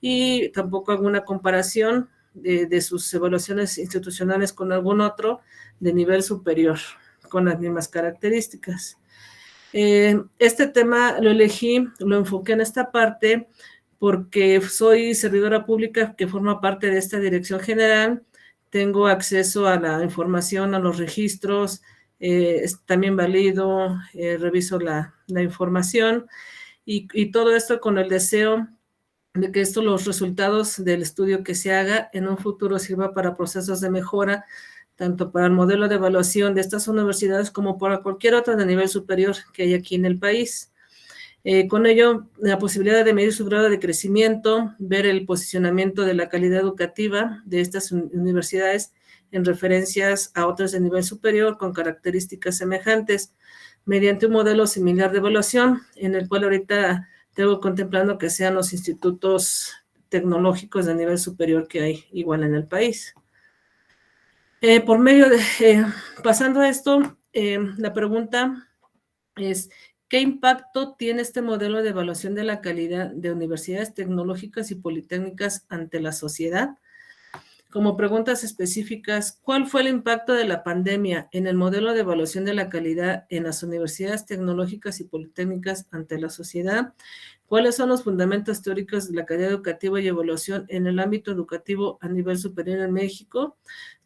y tampoco alguna comparación de sus evaluaciones institucionales con algún otro de nivel superior, con las mismas características. Este tema lo elegí, lo enfoqué en esta parte porque soy servidora pública que forma parte de esta dirección general, tengo acceso a la información, a los registros, también valido, reviso la información y todo esto con el deseo de que los resultados del estudio que se haga en un futuro sirva para procesos de mejora, tanto para el modelo de evaluación de estas universidades como para cualquier otra de nivel superior que hay aquí en el país. Con ello, la posibilidad de medir su grado de crecimiento, ver el posicionamiento de la calidad educativa de estas universidades en referencias a otras de nivel superior con características semejantes, mediante un modelo similar de evaluación, en el cual ahorita tengo contemplando que sean los institutos tecnológicos de nivel superior que hay igual en el país. Pasando a esto, la pregunta es, ¿qué impacto tiene este modelo de evaluación de la calidad de universidades tecnológicas y politécnicas ante la sociedad? Como preguntas específicas, ¿cuál fue el impacto de la pandemia en el modelo de evaluación de la calidad en las universidades tecnológicas y politécnicas ante la sociedad? ¿Cuáles son los fundamentos teóricos de la calidad educativa y evaluación en el ámbito educativo a nivel superior en México?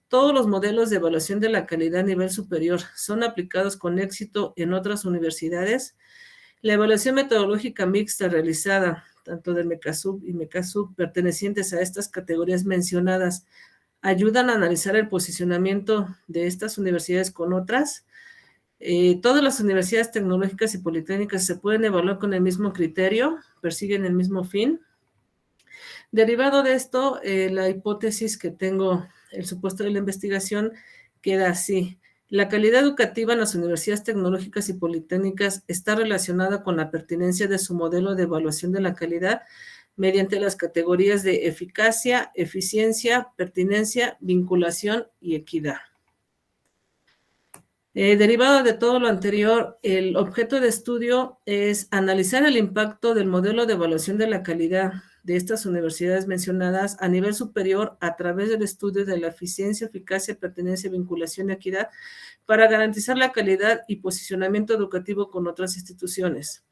Todos los modelos de evaluación de la calidad a nivel superior son aplicados con éxito en otras universidades. La evaluación metodológica mixta realizada, tanto del MECASUB y MECASUB, pertenecientes a estas categorías mencionadas, ayudan a analizar el posicionamiento de estas universidades con otras. Todas las universidades tecnológicas y politécnicas se pueden evaluar con el mismo criterio, persiguen el mismo fin. Derivado de esto, la hipótesis que tengo, el supuesto de la investigación, queda así. La calidad educativa en las universidades tecnológicas y politécnicas está relacionada con la pertinencia de su modelo de evaluación de la calidad mediante las categorías de eficacia, eficiencia, pertinencia, vinculación y equidad. Derivado de todo lo anterior, el objeto de estudio es analizar el impacto del modelo de evaluación de la calidad de estas universidades mencionadas a nivel superior a través del estudio de la eficiencia, eficacia, pertenencia, vinculación y equidad para garantizar la calidad y posicionamiento educativo con otras instituciones.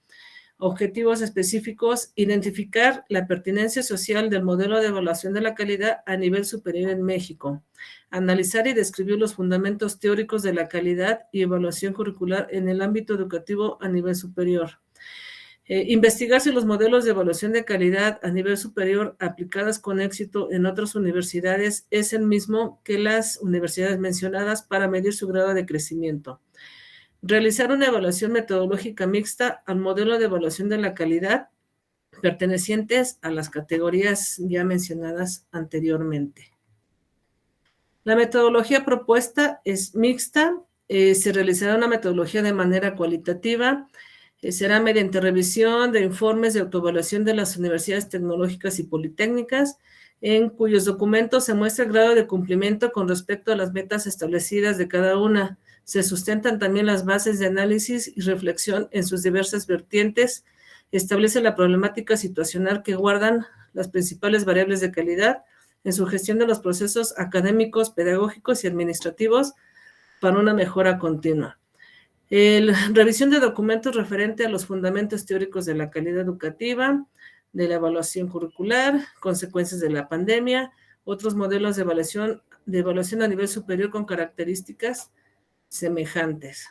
Objetivos específicos: identificar la pertinencia social del modelo de evaluación de la calidad a nivel superior en México, analizar y describir los fundamentos teóricos de la calidad y evaluación curricular en el ámbito educativo a nivel superior, investigar si los modelos de evaluación de calidad a nivel superior aplicadas con éxito en otras universidades es el mismo que las universidades mencionadas para medir su grado de crecimiento. Realizar una evaluación metodológica mixta al modelo de evaluación de la calidad pertenecientes a las categorías ya mencionadas anteriormente. La metodología propuesta es mixta, se realizará una metodología de manera cualitativa, será mediante revisión de informes de autoevaluación de las universidades tecnológicas y politécnicas, en cuyos documentos se muestra el grado de cumplimiento con respecto a las metas establecidas de cada una. Se sustentan también las bases de análisis y reflexión en sus diversas vertientes, establece la problemática situacional que guardan las principales variables de calidad en su gestión de los procesos académicos, pedagógicos y administrativos para una mejora continua. Revisión de documentos referente a los fundamentos teóricos de la calidad educativa, de la evaluación curricular, consecuencias de la pandemia, otros modelos de evaluación a nivel superior con características semejantes.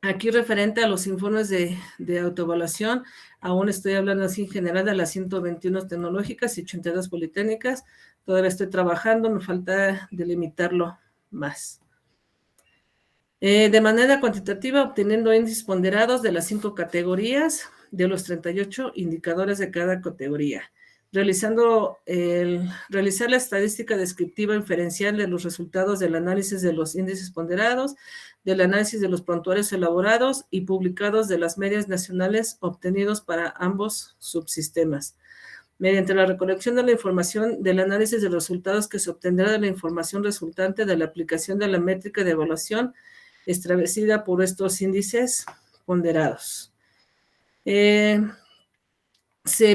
Aquí referente a los informes de autoevaluación, aún estoy hablando así en general de las 121 tecnológicas y 82 politécnicas. Todavía estoy trabajando, me falta delimitarlo más. De manera cuantitativa, obteniendo índices ponderados de las 5 categorías, de los 38 indicadores de cada categoría. Realizar la estadística descriptiva inferencial de los resultados del análisis de los índices ponderados, del análisis de los prontuarios elaborados y publicados de las medias nacionales obtenidos para ambos subsistemas. Mediante la recolección de la información del análisis de los resultados que se obtendrá de la información resultante de la aplicación de la métrica de evaluación establecida por estos índices ponderados. Se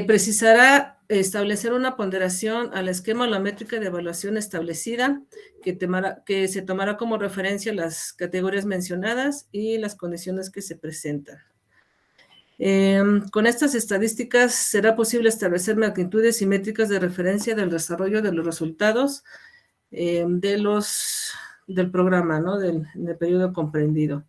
precisará establecer una ponderación al esquema o la métrica de evaluación establecida que se tomará como referencia las categorías mencionadas y las condiciones que se presentan. Con estas estadísticas será posible establecer magnitudes y métricas de referencia del desarrollo de los resultados del programa, ¿no? del periodo comprendido.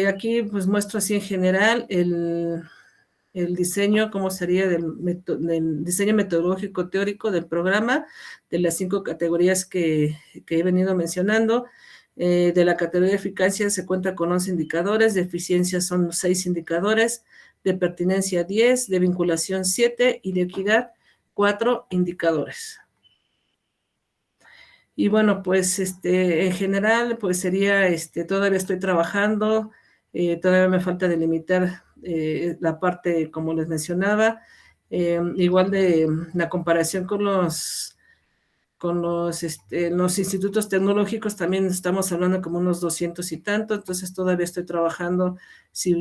Aquí pues muestro así en general el diseño, cómo sería del diseño metodológico teórico del programa, de las 5 categorías que he venido mencionando. De la categoría de eficacia se cuenta con 11 indicadores, de eficiencia son 6 indicadores, de pertinencia 10, de vinculación 7 y de equidad 4 indicadores. Y bueno, pues en general, pues sería, todavía estoy trabajando, todavía me falta delimitar la parte, como les mencionaba, igual de la comparación con los institutos tecnológicos, también estamos hablando como unos 200 y tanto, entonces todavía estoy trabajando si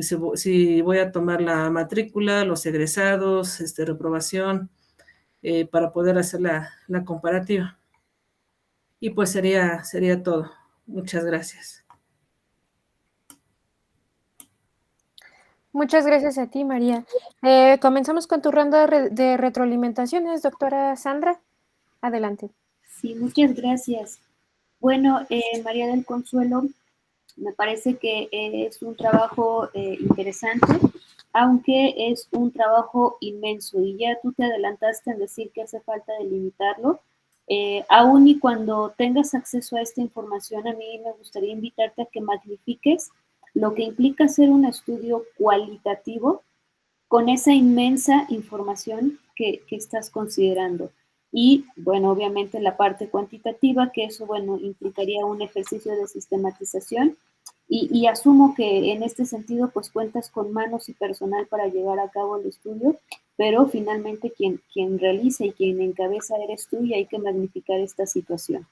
voy a tomar la matrícula, los egresados, reprobación, para poder hacer la comparativa. Y pues sería todo. Muchas gracias. Muchas gracias a ti, María. Comenzamos con tu ronda de retroalimentaciones, doctora Sandra. Adelante. Sí, muchas gracias. Bueno, María del Consuelo, me parece que es un trabajo interesante, aunque es un trabajo inmenso, y ya tú te adelantaste en decir que hace falta delimitarlo. Aún y cuando tengas acceso a esta información, a mí me gustaría invitarte a que magnifiques lo que implica hacer un estudio cualitativo con esa inmensa información que estás considerando. Y, bueno, obviamente la parte cuantitativa, que eso, bueno, implicaría un ejercicio de sistematización. Y asumo que en este sentido, pues cuentas con manos y personal para llevar a cabo el estudio, pero finalmente quien realiza y quien encabeza eres tú, y hay que magnificar esta situación.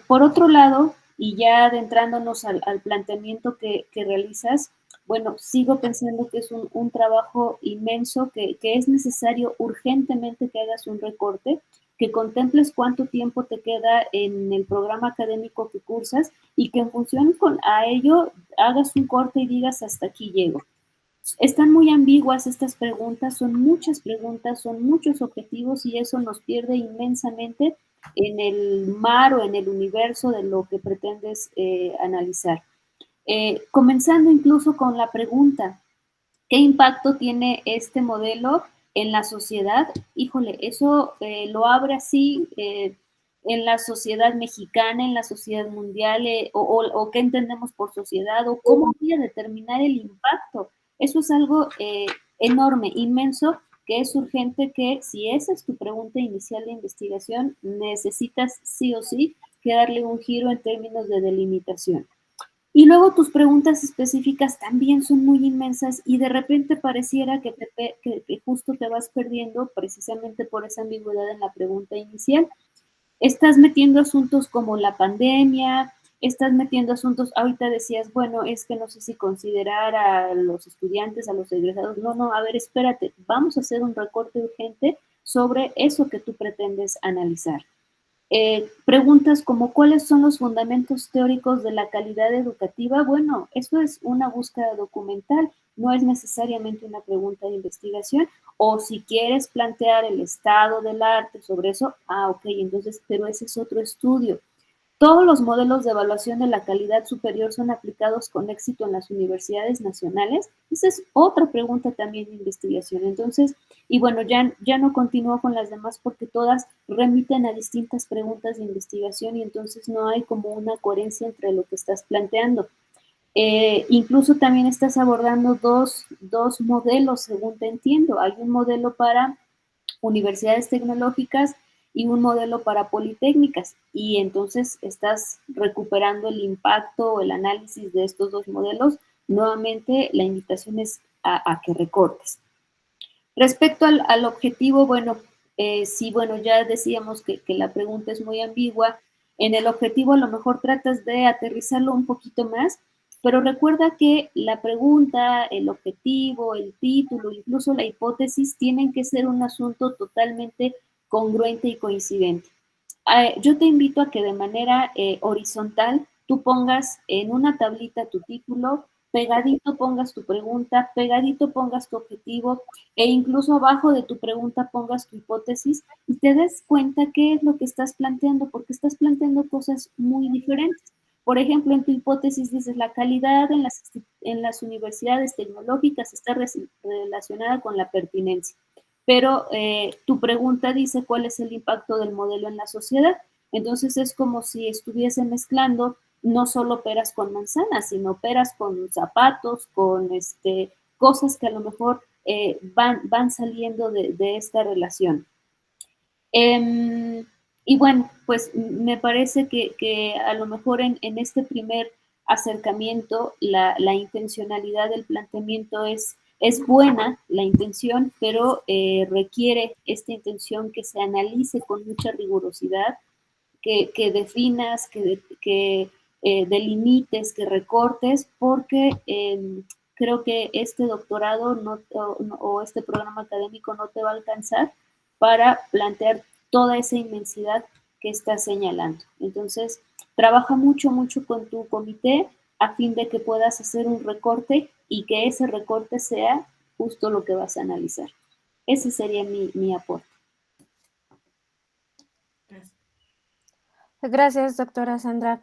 Por otro lado, y ya adentrándonos al planteamiento que realizas, bueno, sigo pensando que es un trabajo inmenso, que es necesario urgentemente que hagas un recorte, que contemples cuánto tiempo te queda en el programa académico que cursas y que en función a ello hagas un corte y digas hasta aquí llego. Están muy ambiguas estas preguntas, son muchas preguntas, son muchos objetivos, y eso nos pierde inmensamente en el mar o en el universo de lo que pretendes analizar. Comenzando incluso con la pregunta, ¿qué impacto tiene este modelo en la sociedad? Híjole, eso lo abre así en la sociedad mexicana, en la sociedad mundial, o qué entendemos por sociedad, o cómo voy a determinar el impacto. Eso es algo enorme, inmenso, que es urgente que, si esa es tu pregunta inicial de investigación, necesitas sí o sí que darle un giro en términos de delimitación. Y luego tus preguntas específicas también son muy inmensas, y de repente pareciera que justo te vas perdiendo precisamente por esa ambigüedad en la pregunta inicial. Estás metiendo asuntos como la pandemia, estás metiendo asuntos, ahorita decías, bueno, es que no sé si considerar a los estudiantes, a los egresados. No, a ver, espérate, vamos a hacer un recorte urgente sobre eso que tú pretendes analizar. Preguntas como ¿cuáles son los fundamentos teóricos de la calidad educativa? Bueno, eso es una búsqueda documental, no es necesariamente una pregunta de investigación, o si quieres plantear el estado del arte sobre eso, ok, entonces, pero ese es otro estudio. Todos los modelos de evaluación de la calidad superior son aplicados con éxito en las universidades nacionales. Esa es otra pregunta también de investigación. Entonces, y bueno, ya no continúo con las demás porque todas remiten a distintas preguntas de investigación y entonces no hay como una coherencia entre lo que estás planteando. Incluso también estás abordando dos modelos, según te entiendo. Hay un modelo para universidades tecnológicas y un modelo para politécnicas. Y entonces estás recuperando el impacto o el análisis de estos dos modelos. Nuevamente, la invitación es a que recortes. Respecto al objetivo, bueno, sí, bueno, ya decíamos que la pregunta es muy ambigua. En el objetivo a lo mejor tratas de aterrizarlo un poquito más, pero recuerda que la pregunta, el objetivo, el título, incluso la hipótesis, tienen que ser un asunto totalmente congruente y coincidente. Yo te invito a que de manera horizontal tú pongas en una tablita tu título, pegadito pongas tu pregunta, pegadito pongas tu objetivo e incluso abajo de tu pregunta pongas tu hipótesis y te des cuenta qué es lo que estás planteando, porque estás planteando cosas muy diferentes. Por ejemplo, en tu hipótesis dices la calidad en las universidades tecnológicas está relacionada con la pertinencia, pero tu pregunta dice cuál es el impacto del modelo en la sociedad. Entonces es como si estuviese mezclando no solo peras con manzanas, sino peras con zapatos, con cosas que a lo mejor van saliendo de esta relación. Y bueno, pues me parece que a lo mejor en este primer acercamiento la intencionalidad del planteamiento es buena, la intención, pero requiere esta intención que se analice con mucha rigurosidad, que definas, que delimites, que recortes, porque creo que este doctorado o este programa académico no te va a alcanzar para plantear toda esa inmensidad que estás señalando. Entonces, trabaja mucho, mucho con tu comité a fin de que puedas hacer un recorte y que ese recorte sea justo lo que vas a analizar. Ese sería mi aporte. Gracias, doctora Sandra.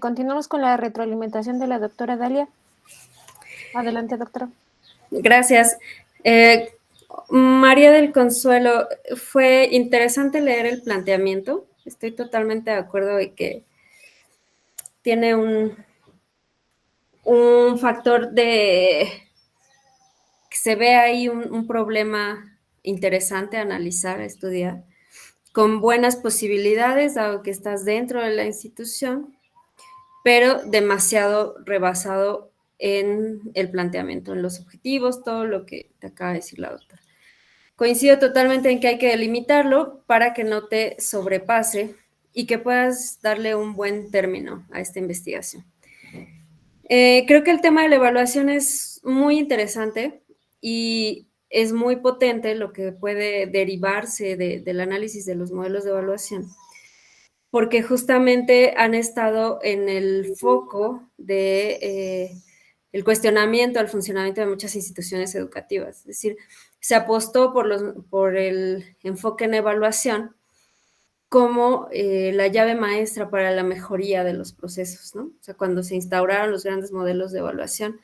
Continuamos con la retroalimentación de la doctora Dalia. Adelante, doctora. Gracias. María del Consuelo, fue interesante leer el planteamiento. Estoy totalmente de acuerdo de que tiene un factor de que se ve ahí un problema interesante a analizar, a estudiar, con buenas posibilidades, dado que estás dentro de la institución, pero demasiado rebasado en el planteamiento, en los objetivos, todo lo que te acaba de decir la doctora. Coincido totalmente en que hay que delimitarlo para que no te sobrepase y que puedas darle un buen término a esta investigación. Creo que el tema de la evaluación es muy interesante y es muy potente lo que puede derivarse del análisis de los modelos de evaluación, porque justamente han estado en el foco de el cuestionamiento al funcionamiento de muchas instituciones educativas. Es decir, se apostó por el enfoque en evaluación como la llave maestra para la mejoría de los procesos, ¿no? O sea, cuando se instauraron los grandes modelos de evaluación,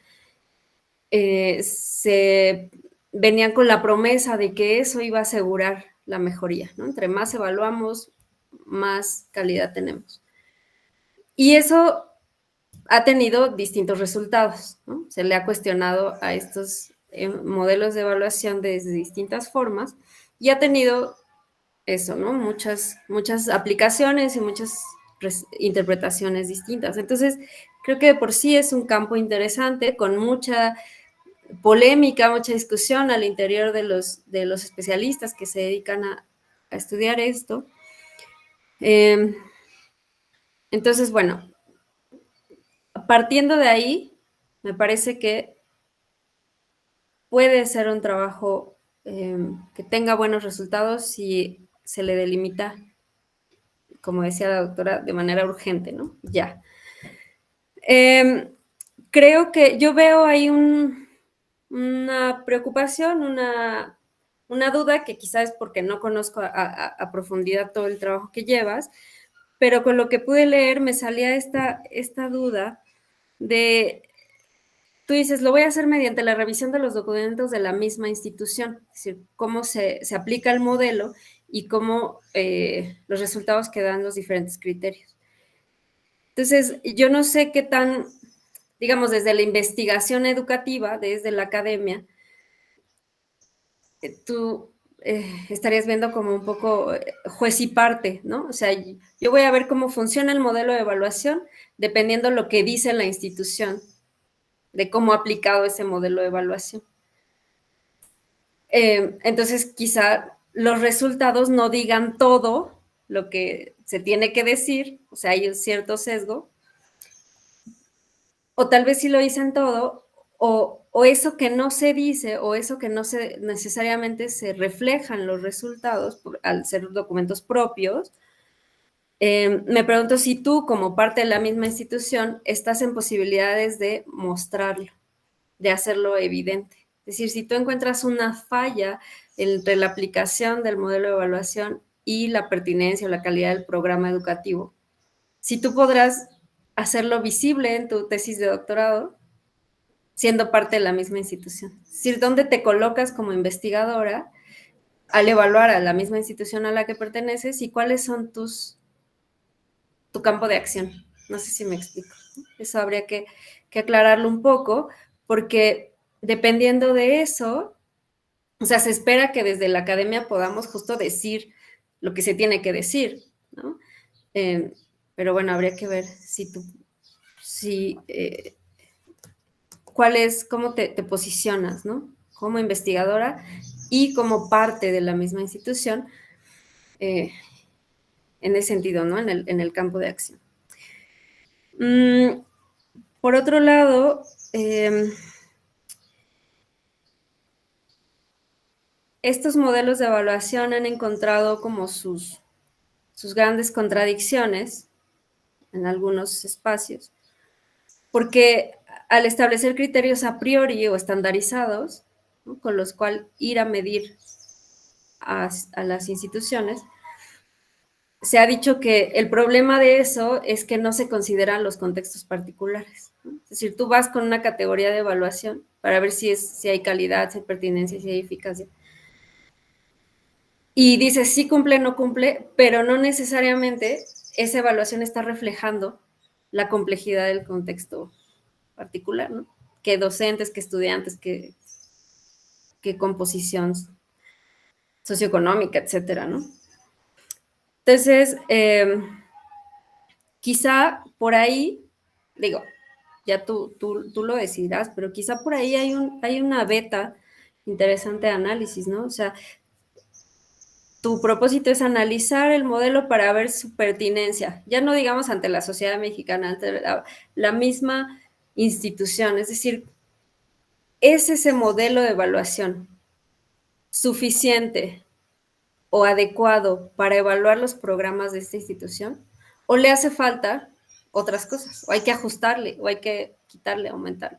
se venían con la promesa de que eso iba a asegurar la mejoría, ¿no? Entre más evaluamos, más calidad tenemos. Y eso ha tenido distintos resultados, ¿no? Se le ha cuestionado a estos modelos de evaluación desde distintas formas y ha tenido eso, ¿no? Muchas aplicaciones y muchas interpretaciones distintas. Entonces, creo que de por sí es un campo interesante, con mucha polémica, mucha discusión al interior de los especialistas que se dedican a estudiar esto. Entonces, bueno, partiendo de ahí, me parece que puede ser un trabajo que tenga buenos resultados si se le delimita, como decía la doctora, de manera urgente, ¿no? Ya. Creo que yo veo ahí una preocupación, una duda que quizás es porque no conozco a profundidad todo el trabajo que llevas, pero con lo que pude leer me salía esta duda de, tú dices, lo voy a hacer mediante la revisión de los documentos de la misma institución, es decir, cómo se aplica el modelo y cómo los resultados que dan los diferentes criterios. Entonces, yo no sé qué tan, digamos, desde la investigación educativa, desde la academia, tú estarías viendo como un poco juez y parte, ¿no? O sea, yo voy a ver cómo funciona el modelo de evaluación dependiendo lo que dice la institución de cómo ha aplicado ese modelo de evaluación. Entonces, quizá los resultados no digan todo lo que se tiene que decir, o sea, hay un cierto sesgo, o tal vez sí lo dicen todo, o eso que no se dice, o eso que no se necesariamente se reflejan los resultados al ser documentos propios. Me pregunto si tú, como parte de la misma institución, estás en posibilidades de mostrarlo, de hacerlo evidente. Es decir, si tú encuentras una falla entre la aplicación del modelo de evaluación y la pertinencia o la calidad del programa educativo, si tú podrás hacerlo visible en tu tesis de doctorado, siendo parte de la misma institución. Es decir, ¿dónde te colocas como investigadora al evaluar a la misma institución a la que perteneces y cuáles son tu campo de acción? No sé si me explico. Eso habría que aclararlo un poco, porque dependiendo de eso, o sea, se espera que desde la academia podamos justo decir lo que se tiene que decir, ¿no? Pero bueno, habría que ver cómo te posicionas, ¿no? Como investigadora y como parte de la misma institución, en ese sentido, ¿no? En el campo de acción. Por otro lado, estos modelos de evaluación han encontrado como sus grandes contradicciones en algunos espacios, porque al establecer criterios a priori o estandarizados, ¿no?, con los cuales ir a medir a las instituciones, se ha dicho que el problema de eso es que no se consideran los contextos particulares, ¿no? Es decir, tú vas con una categoría de evaluación para ver si hay calidad, si hay pertinencia, si hay eficacia, y dices sí cumple, no cumple, pero no necesariamente esa evaluación está reflejando la complejidad del contexto particular, ¿no? Qué docentes, qué estudiantes, qué composición socioeconómica, etcétera, ¿no? Entonces, quizá por ahí, digo, ya tú lo decidirás, pero quizá por ahí hay una beta interesante de análisis, ¿no? O sea, tu propósito es analizar el modelo para ver su pertinencia, ya no digamos ante la sociedad mexicana, ante la misma institución, es decir, ¿es ese modelo de evaluación suficiente o adecuado para evaluar los programas de esta institución? ¿O le hace falta otras cosas? ¿O hay que ajustarle? ¿O hay que quitarle, aumentarle?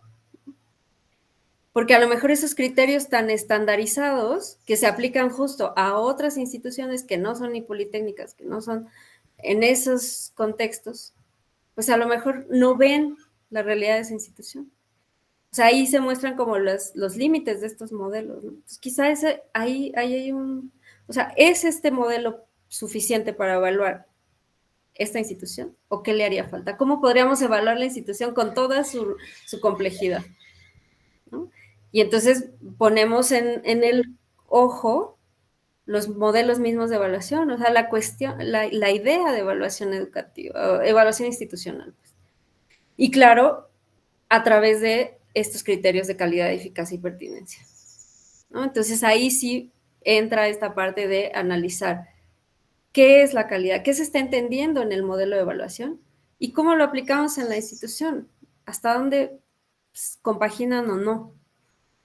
Porque a lo mejor esos criterios tan estandarizados que se aplican justo a otras instituciones que no son ni politécnicas, que no son en esos contextos, pues a lo mejor no ven la realidad de esa institución. O sea, ahí se muestran como los límites de estos modelos, ¿no? Entonces, quizá ahí hay o sea, ¿es este modelo suficiente para evaluar esta institución? ¿O qué le haría falta? ¿Cómo podríamos evaluar la institución con toda su complejidad, ¿no? Y entonces ponemos en el ojo los modelos mismos de evaluación, o sea, la idea de evaluación educativa, evaluación institucional, pues. Y claro, a través de estos criterios de calidad, eficacia y pertinencia, ¿no? Entonces ahí sí entra esta parte de analizar qué es la calidad, qué se está entendiendo en el modelo de evaluación y cómo lo aplicamos en la institución, hasta dónde compaginan o no,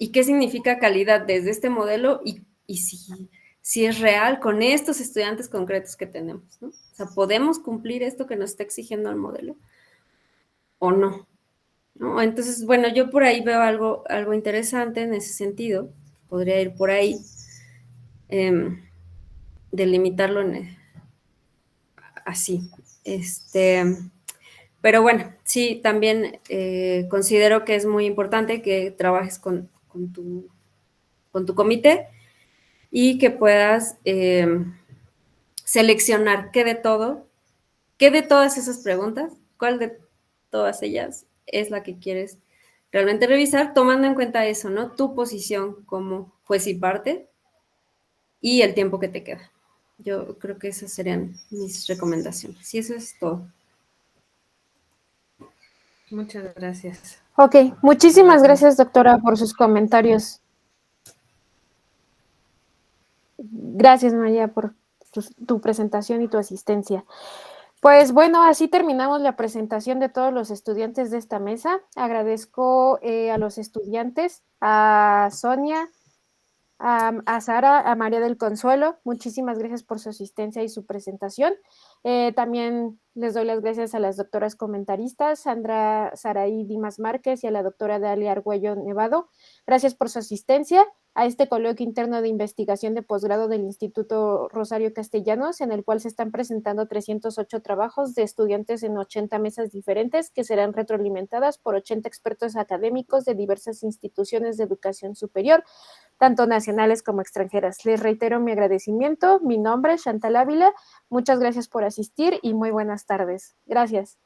y qué significa calidad desde este modelo y si es real con estos estudiantes concretos que tenemos, ¿no? O sea, ¿podemos cumplir esto que nos está exigiendo el modelo o no? ¿no? Entonces, bueno, yo por ahí veo algo interesante en ese sentido. Podría ir por ahí, delimitarlo así. Pero bueno, sí, también considero que es muy importante que trabajes con tu comité y que puedas seleccionar qué de todas esas preguntas, cuál de todas ellas es la que quieres realmente revisar, tomando en cuenta eso, ¿no? Tu posición como juez y parte y el tiempo que te queda. Yo creo que esas serían mis recomendaciones. Y eso es todo. Muchas gracias. Ok, muchísimas gracias, doctora, por sus comentarios. Gracias, María, por tu presentación y tu asistencia. Pues bueno, así terminamos la presentación de todos los estudiantes de esta mesa. Agradezco a los estudiantes, a Sonia, a Sara, a María del Consuelo. Muchísimas gracias por su asistencia y su presentación. También les doy las gracias a las doctoras comentaristas, Sandra Saraí Dimas Márquez y a la doctora Dalia Argüello Nevado. Gracias por su asistencia a este coloquio interno de investigación de posgrado del Instituto Rosario Castellanos, en el cual se están presentando 308 trabajos de estudiantes en 80 mesas diferentes que serán retroalimentadas por 80 expertos académicos de diversas instituciones de educación superior, tanto nacionales como extranjeras. Les reitero mi agradecimiento. Mi nombre es Chantal Ávila. Muchas gracias por asistir y muy buenas tardes. Gracias.